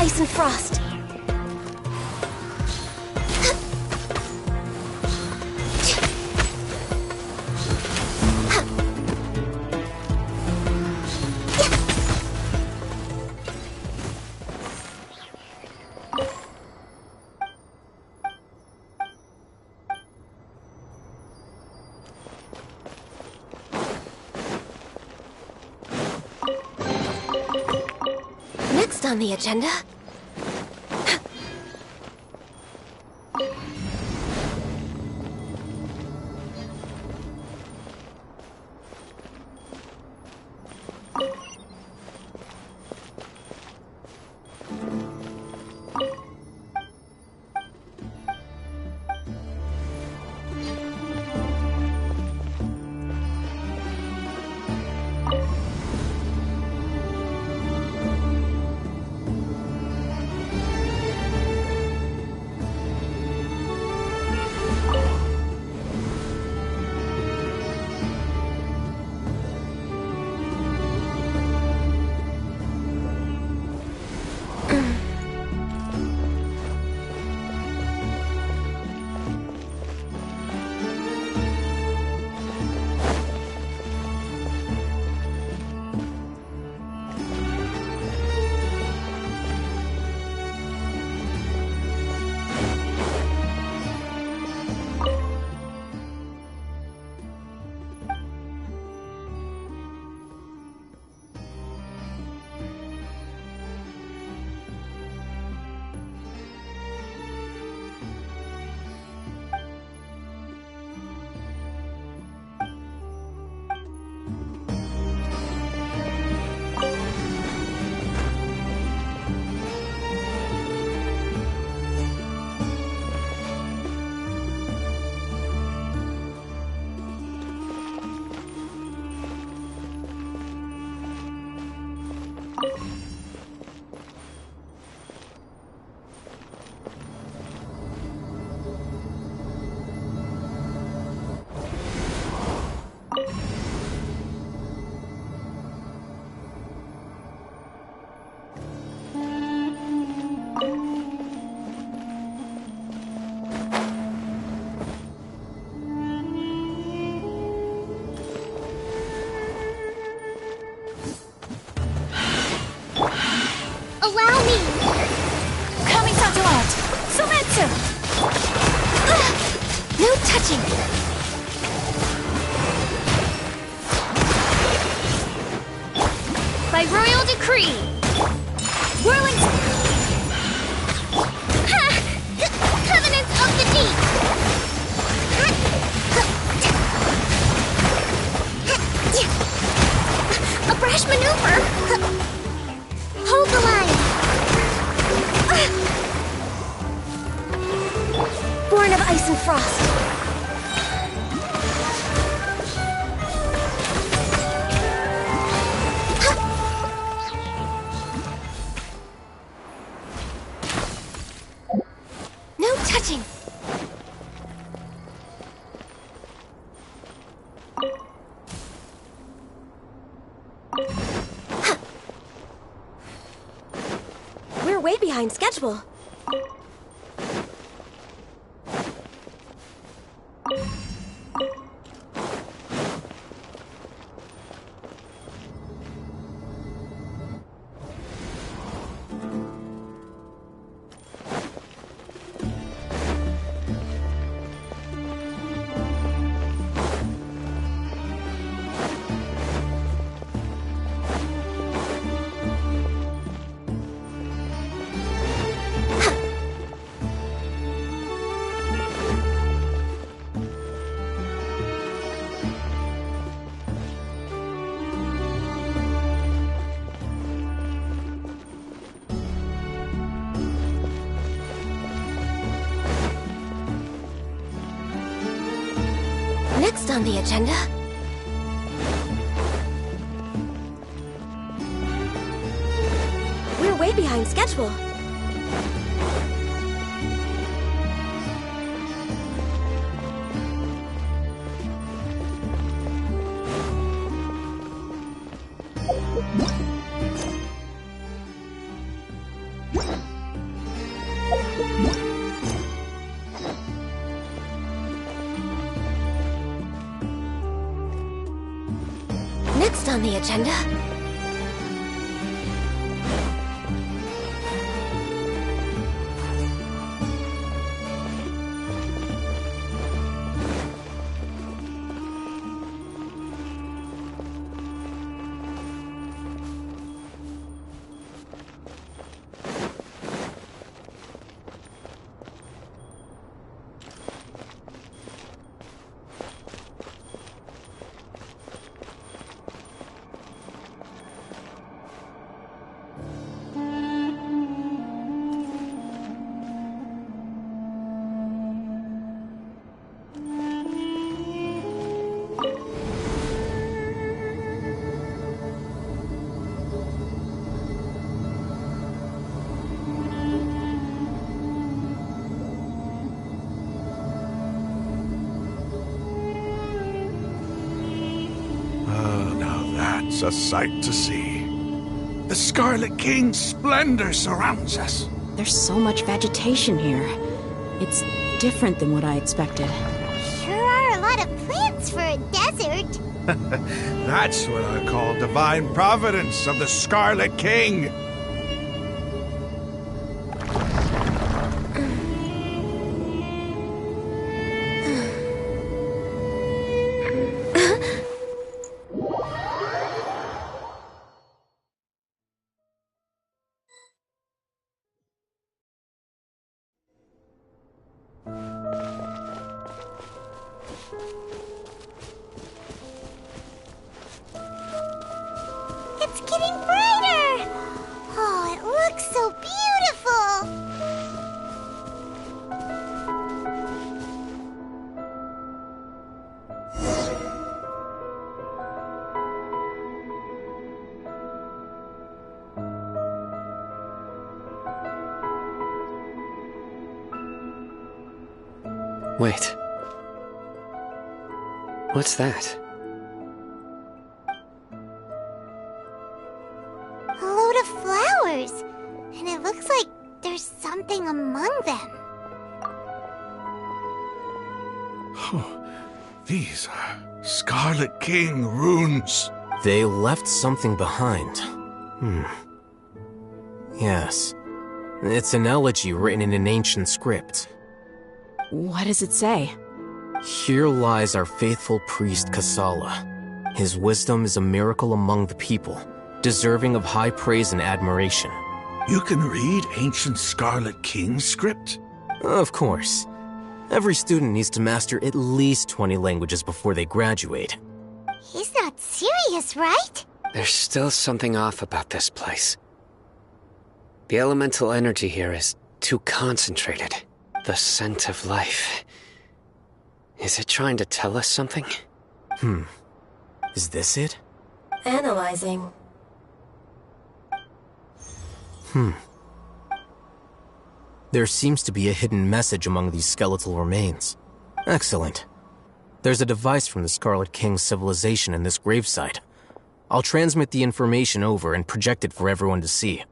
ice and frost. Next on the agenda... Allow me! Coming to art! Sumetsu! No touching! By royal decree! Whirling... Covenants of the Deep! A brash maneuver! Hold the line! Born of ice and frost! No touching! We're way behind schedule. Next on the agenda... We're way behind schedule. Next on the agenda... It's a sight to see. The Scarlet King's splendor surrounds us. There's so much vegetation here. It's different than what I expected. Sure are a lot of plants for a desert. That's what I call divine providence of the Scarlet King. It's getting brighter! Oh, it looks so beautiful! Wait. What's that? A load of flowers, and it looks like there's something among them. These are Scarlet King runes. They left something behind. Yes. It's an elegy written in an ancient script. What does it say? Here lies our faithful priest Kasala. His wisdom is a miracle among the people, deserving of high praise and admiration. You can read ancient Scarlet King script? Of course. Every student needs to master at least 20 languages before they graduate. He's not serious, right? There's still something off about this place. The elemental energy here is too concentrated. The scent of life. Is it trying to tell us something? Is this it? Analyzing. There seems to be a hidden message among these skeletal remains. Excellent. There's a device from the Scarlet King's civilization in this gravesite. I'll transmit the information over and project it for everyone to see.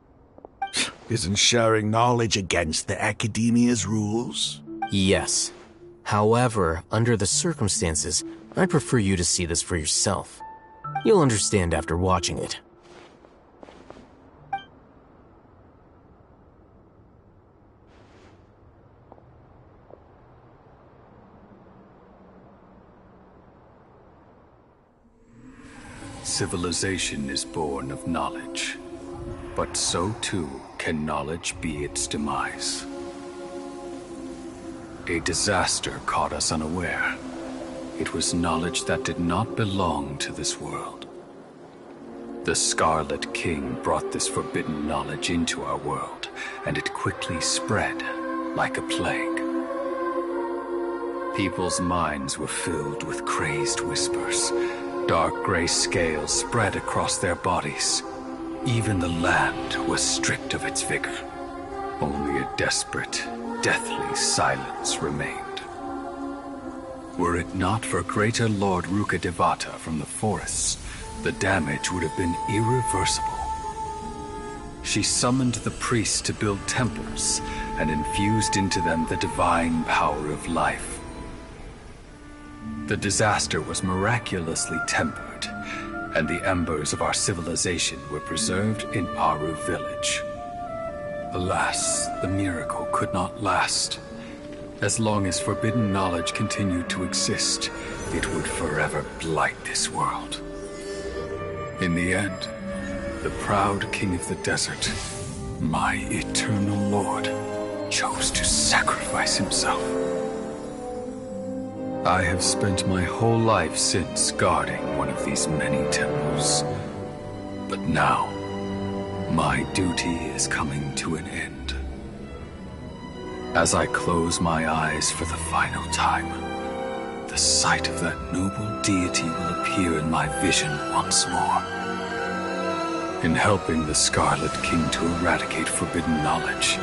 Isn't sharing knowledge against the Academia's rules? Yes. However, under the circumstances, I'd prefer you to see this for yourself. You'll understand after watching it. Civilization is born of knowledge, but so too can knowledge be its demise. A disaster caught us unaware. It was knowledge that did not belong to this world. The Scarlet King brought this forbidden knowledge into our world, and it quickly spread like a plague. People's minds were filled with crazed whispers. Dark gray scales spread across their bodies. Even the land was stripped of its vigor. Only a desperate, deathly silence remained. Were it not for Greater Lord Rukkhadevata from the forests, the damage would have been irreversible. she summoned the priests to build temples and infused into them the divine power of life. The disaster was miraculously tempered, and the embers of our civilization were preserved in Aru village. Alas, the miracle could not last. As long as forbidden knowledge continued to exist, it would forever blight this world. In the end, the proud king of the desert, my eternal lord, chose to sacrifice himself. I have spent my whole life since guarding one of these many temples. But now, my duty is coming to an end. As I close my eyes for the final time, the sight of that noble deity will appear in my vision once more. In helping the Scarlet King to eradicate forbidden knowledge,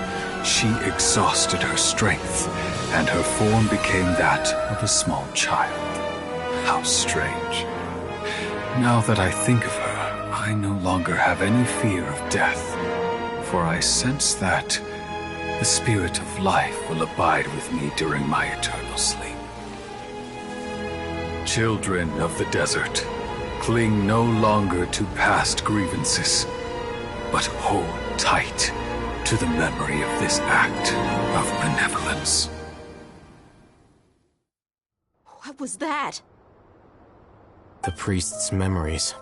she exhausted her strength, and her form became that of a small child. How strange. Now that I think of her, I no longer have any fear of death, for I sense that the spirit of life will abide with me during my eternal sleep. Children of the desert, cling no longer to past grievances, but hold tight to the memory of this act of benevolence. What was that? The priest's memories.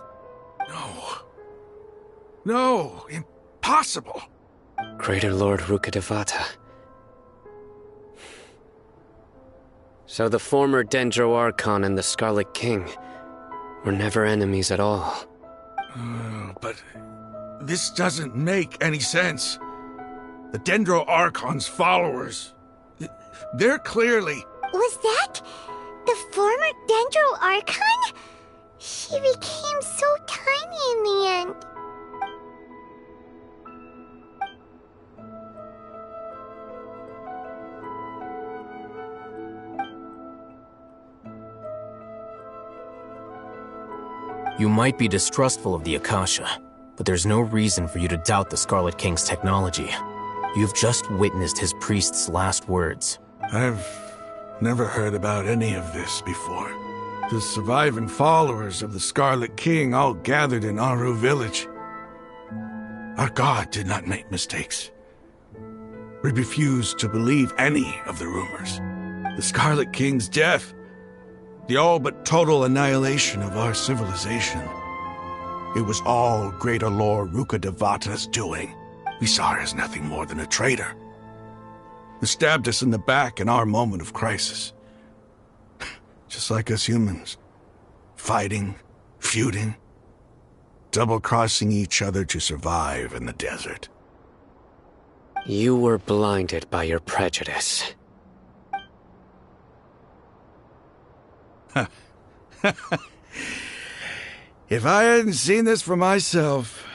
No, impossible. Greater Lord Rukkhadevata. So the former Dendro Archon and the Scarlet King were never enemies at all. But this doesn't make any sense. The Dendro Archon's followers, they're clearly... Was that the former Dendro Archon? She became so tiny in the end. You might be distrustful of the Akasha, but there's no reason for you to doubt the Scarlet King's technology. You've just witnessed his priest's last words. I've never heard about any of this before. The surviving followers of the Scarlet King all gathered in Aru village. Our god did not make mistakes. We refused to believe any of the rumors. The Scarlet King's death, the all but total annihilation of our civilization. It was all Greater Lord Rukkhadevata's doing. We saw her as nothing more than a traitor, who stabbed us in the back in our moment of crisis. Just like us humans. Fighting, feuding, double-crossing each other to survive in the desert. You were blinded by your prejudice. If I hadn't seen this for myself,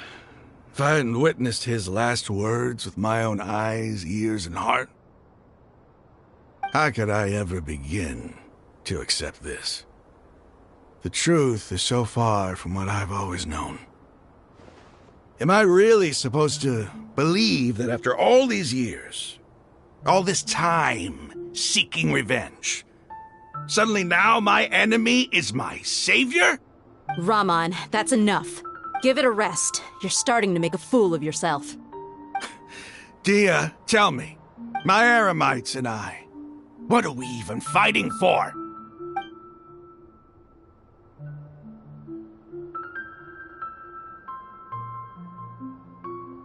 if I hadn't witnessed his last words with my own eyes, ears, and heart, how could I ever begin to accept this? The truth is so far from what I've always known. Am I really supposed to believe that after all these years, all this time seeking revenge, suddenly now my enemy is my savior? Raman, that's enough. Give it a rest. You're starting to make a fool of yourself. Dia, tell me, my Aramites and I, what are we even fighting for?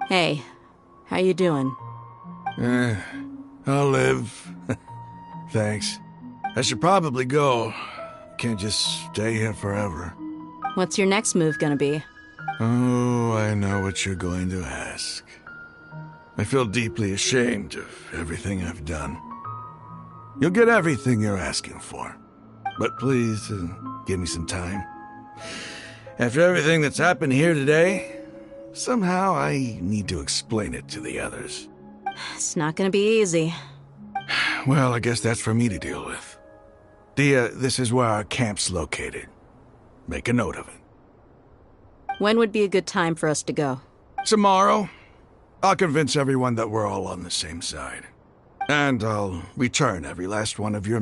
Hey, how you doing? I'll live. Thanks. I should probably go. Can't just stay here forever. What's your next move gonna be? Oh, I know what you're going to ask. I feel deeply ashamed of everything I've done. You'll get everything you're asking for. But please, give me some time. After everything that's happened here today, somehow I need to explain it to the others. It's not gonna be easy. Well, I guess that's for me to deal with. Dia, this is where our camp's located. Make a note of it. When would be a good time for us to go? Tomorrow. I'll convince everyone that we're all on the same side. And I'll return every last one of your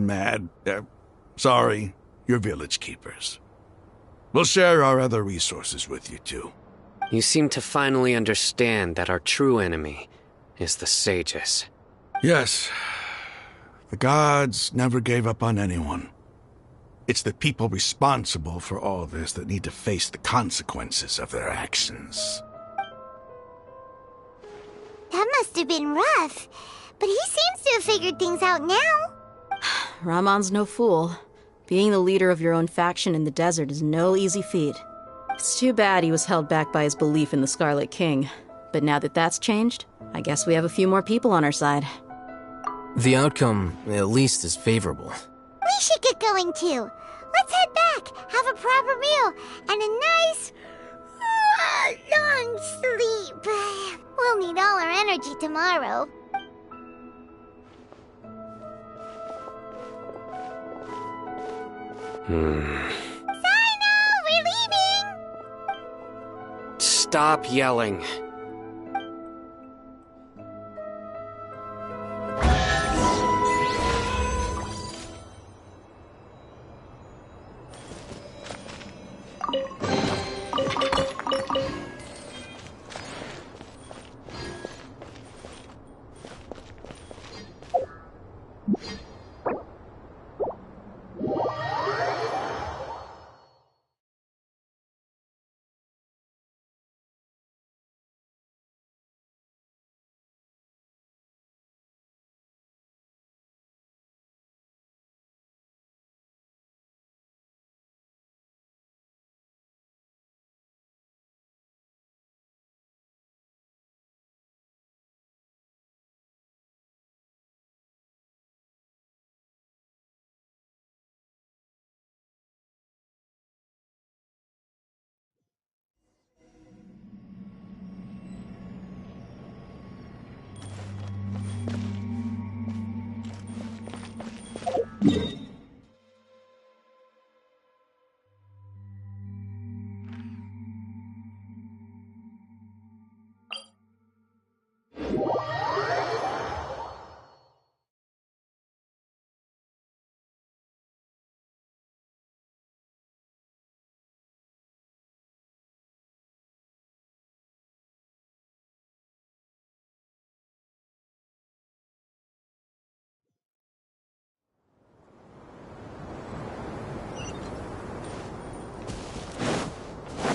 your village keepers. We'll share our other resources with you, too. You seem to finally understand that our true enemy is the sages. Yes. The gods never gave up on anyone. It's the people responsible for all this that need to face the consequences of their actions. That must have been rough, but he seems to have figured things out now. Ramon's no fool. Being the leader of your own faction in the desert is no easy feat. It's too bad he was held back by his belief in the Scarlet King. But now that that's changed, I guess we have a few more people on our side. The outcome, at least, is favorable. We should get going too. Let's head back, have a proper meal, and a nice, long sleep. We'll need all our energy tomorrow. Sino, we're leaving! Stop yelling.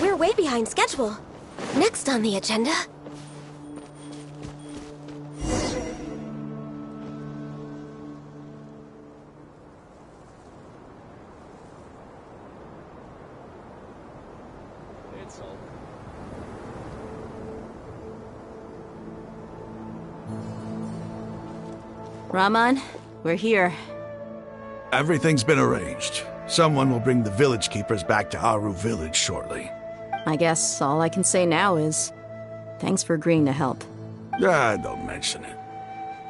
We're way behind schedule. Next on the agenda... Ramon, we're here. Everything's been arranged. Someone will bring the village keepers back to Aru village shortly. I guess all I can say now is, thanks for agreeing to help. Don't mention it.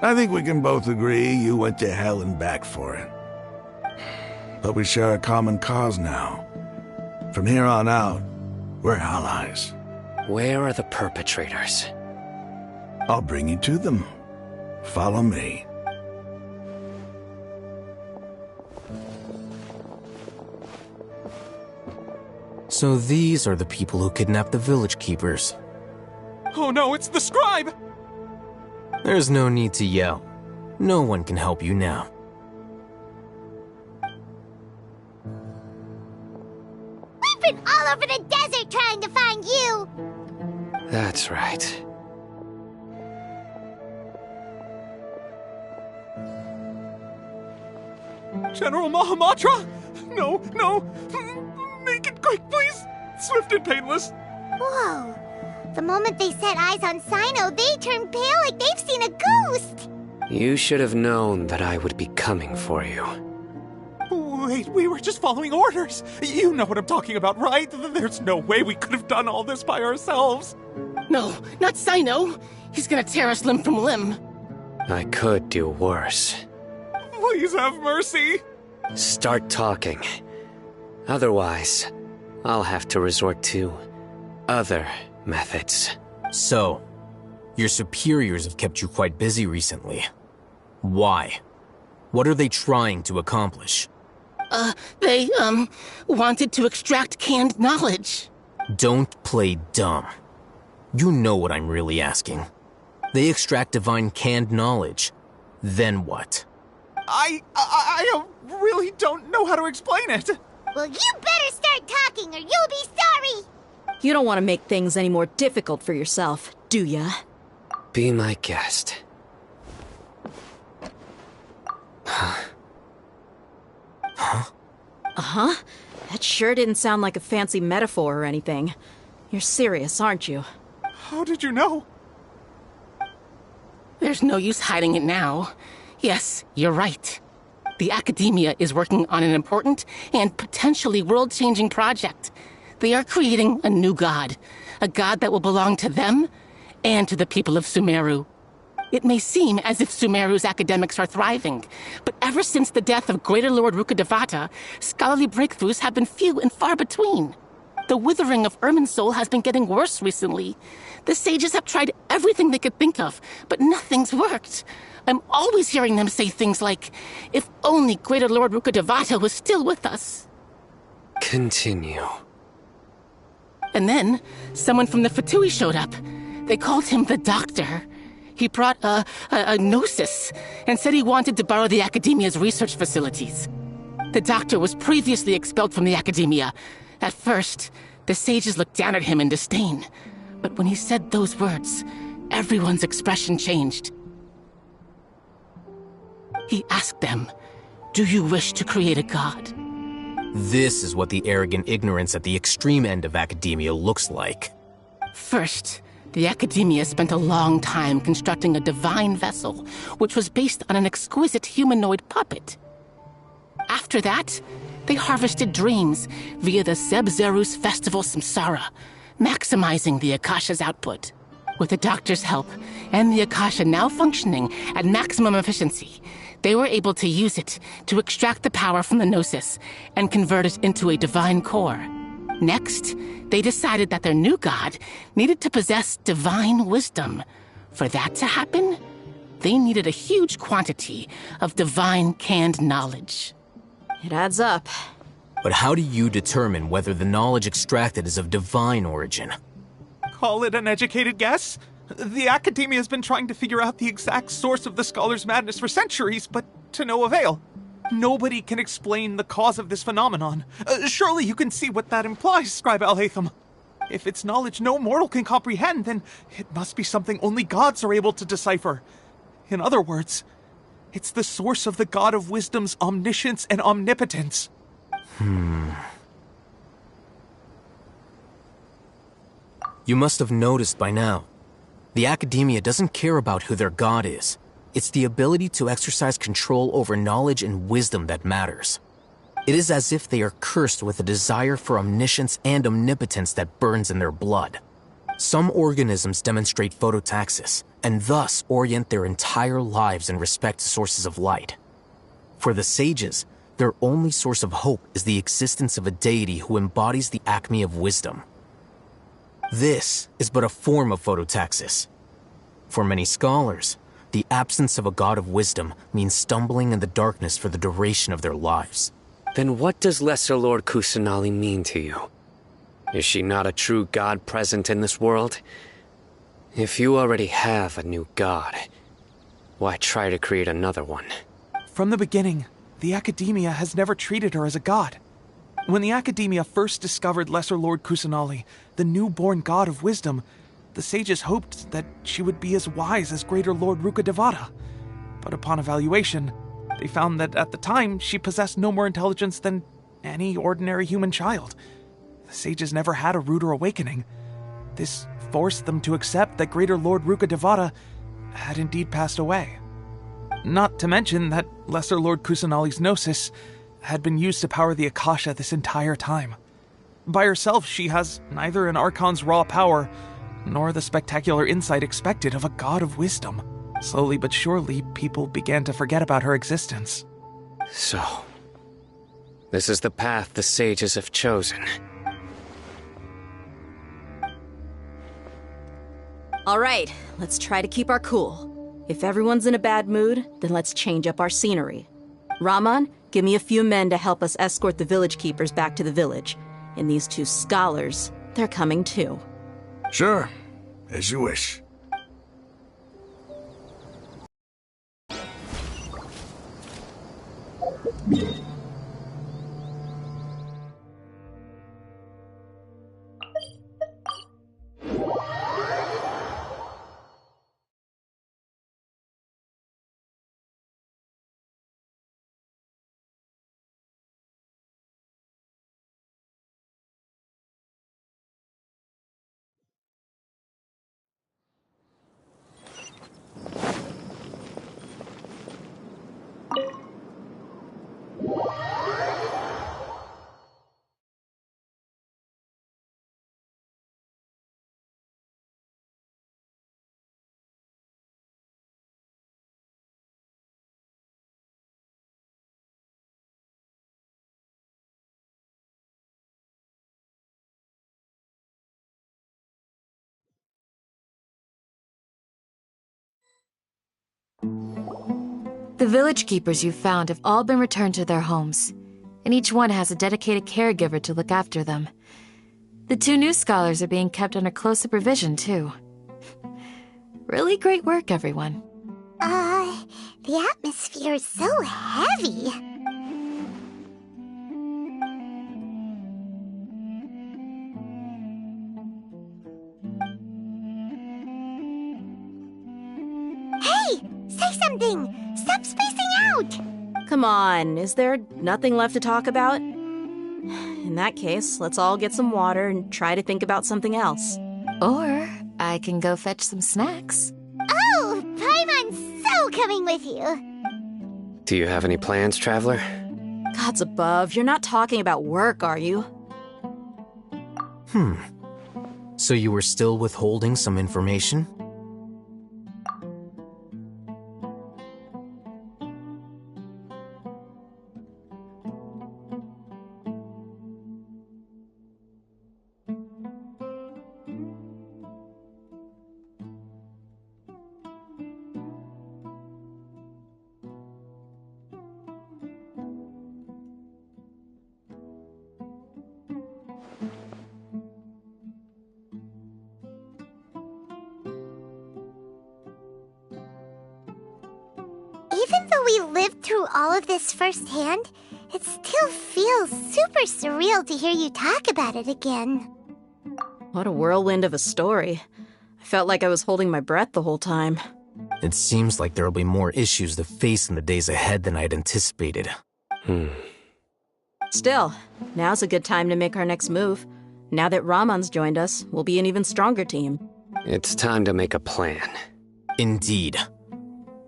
I think we can both agree you went to hell and back for it. But we share a common cause now. From here on out, we're allies. Where are the perpetrators? I'll bring you to them. Follow me. So these are the people who kidnapped the village keepers. Oh no, it's the scribe! There's no need to yell. No one can help you now. We've been all over the desert trying to find you! That's right. General Mahamatra? No, no! Make it quick, please! Swift and painless! Whoa. The moment they set eyes on Sino, they turn pale like they've seen a ghost! You should have known that I would be coming for you. Wait, we were just following orders! You know what I'm talking about, right? There's no way we could have done all this by ourselves! No, not Sino! He's gonna tear us limb from limb! I could do worse. Please have mercy! Start talking. Otherwise, I'll have to resort to other methods. So, Your superiors have kept you quite busy recently. Why? What are they trying to accomplish? They wanted to extract canned knowledge. Don't play dumb. You know what I'm really asking. They extract divine canned knowledge. Then what? I really don't know how to explain it. Well, you better start talking or you'll be sorry! You don't want to make things any more difficult for yourself, do ya? Be my guest. Uh-huh. That sure didn't sound like a fancy metaphor or anything. You're serious, aren't you? How did you know? There's no use hiding it now. Yes, you're right. The Academia is working on an important and potentially world-changing project. They are creating a new god. A god that will belong to them and to the people of Sumeru. It may seem as if Sumeru's academics are thriving, but ever since the death of Greater Lord Rukkhadevata, scholarly breakthroughs have been few and far between. The withering of Irminsul has been getting worse recently. The sages have tried everything they could think of, but nothing's worked. I'm always hearing them say things like, if only Greater Lord Rukkhadevata was still with us. Continue. And then, someone from the Fatui showed up. They called him the Doctor. He brought a gnosis and said he wanted to borrow the Academia's research facilities. The Doctor was previously expelled from the Academia. At first, the sages looked down at him in disdain. But when he said those words, everyone's expression changed. He asked them, "Do you wish to create a god?" This is what the arrogant ignorance at the extreme end of academia looks like. First, the Academia spent a long time constructing a divine vessel, which was based on an exquisite humanoid puppet. After that, they harvested dreams via the Zeb-Zerus Festival Samsara, maximizing the Akasha's output. With the Doctor's help, and the Akasha now functioning at maximum efficiency, they were able to use it to extract the power from the Gnosis and convert it into a divine core. Next, they decided that their new god needed to possess divine wisdom. For that to happen, they needed a huge quantity of divine canned knowledge. It adds up. But how do you determine whether the knowledge extracted is of divine origin? Call it an educated guess? The Academia has been trying to figure out the exact source of the scholar's madness for centuries, but to no avail. Nobody can explain the cause of this phenomenon. Surely you can see what that implies, Scribe Alhaitham. If it's knowledge no mortal can comprehend, then it must be something only gods are able to decipher. In other words, it's the source of the God of Wisdom's omniscience and omnipotence. You must have noticed by now. The Academia doesn't care about who their god is. It's the ability to exercise control over knowledge and wisdom that matters. It is as if they are cursed with a desire for omniscience and omnipotence that burns in their blood. Some organisms demonstrate phototaxis, and thus orient their entire lives in respect to sources of light. For the sages, their only source of hope is the existence of a deity who embodies the acme of wisdom. This is but a form of phototaxis. For many scholars, the absence of a god of wisdom means stumbling in the darkness for the duration of their lives. Then what does Lesser Lord Kusanali mean to you? Is she not a true god present in this world? If you already have a new god, why try to create another one? From the beginning, the Academia has never treated her as a god. When the Academia first discovered Lesser Lord Kusanali, the newborn god of wisdom, the sages hoped that she would be as wise as Greater Lord Rukkhadevata. But upon evaluation, they found that at the time she possessed no more intelligence than any ordinary human child. The sages never had a ruder awakening. This forced them to accept that Greater Lord Rukkhadevata had indeed passed away. Not to mention that Lesser Lord Kusanali's gnosis had been used to power the Akasha this entire time. By herself, she has neither an Archon's raw power, nor the spectacular insight expected of a god of wisdom. Slowly but surely, people began to forget about her existence. So, this is the path the sages have chosen. All right, let's try to keep our cool. If everyone's in a bad mood, then let's change up our scenery. Raman, give me a few men to help us escort the village keepers back to the village. And these 2 scholars, they're coming too. Sure, as you wish. The village keepers you found have all been returned to their homes, and each one has a dedicated caregiver to look after them. The 2 new scholars are being kept under close supervision, too. Really great work, everyone. The atmosphere is so heavy. Hey! Say something! Stop spacing out! Come on, is there nothing left to talk about? In that case, let's all get some water and try to think about something else. Or I can go fetch some snacks. Oh! Paimon's so coming with you! Do you have any plans, traveler? Gods above, you're not talking about work, are you? So you were still withholding some information? Even though we lived through all of this firsthand, it still feels super surreal to hear you talk about it again. What a whirlwind of a story. I felt like I was holding my breath the whole time. It seems like there'll be more issues to face in the days ahead than I'd anticipated. Still, now's a good time to make our next move. Now that Raman's joined us, we'll be an even stronger team. It's time to make a plan. Indeed.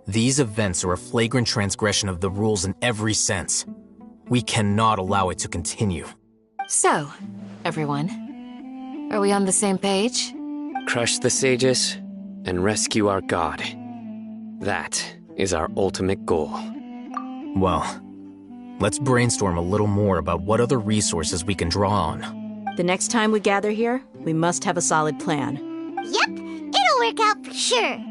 These events are a flagrant transgression of the rules in every sense. We cannot allow it to continue. So, everyone, are we on the same page? Crush the sages and rescue our god. That is our ultimate goal. Well, let's brainstorm a little more about what other resources we can draw on. The next time we gather here, we must have a solid plan. Yep, it'll work out for sure.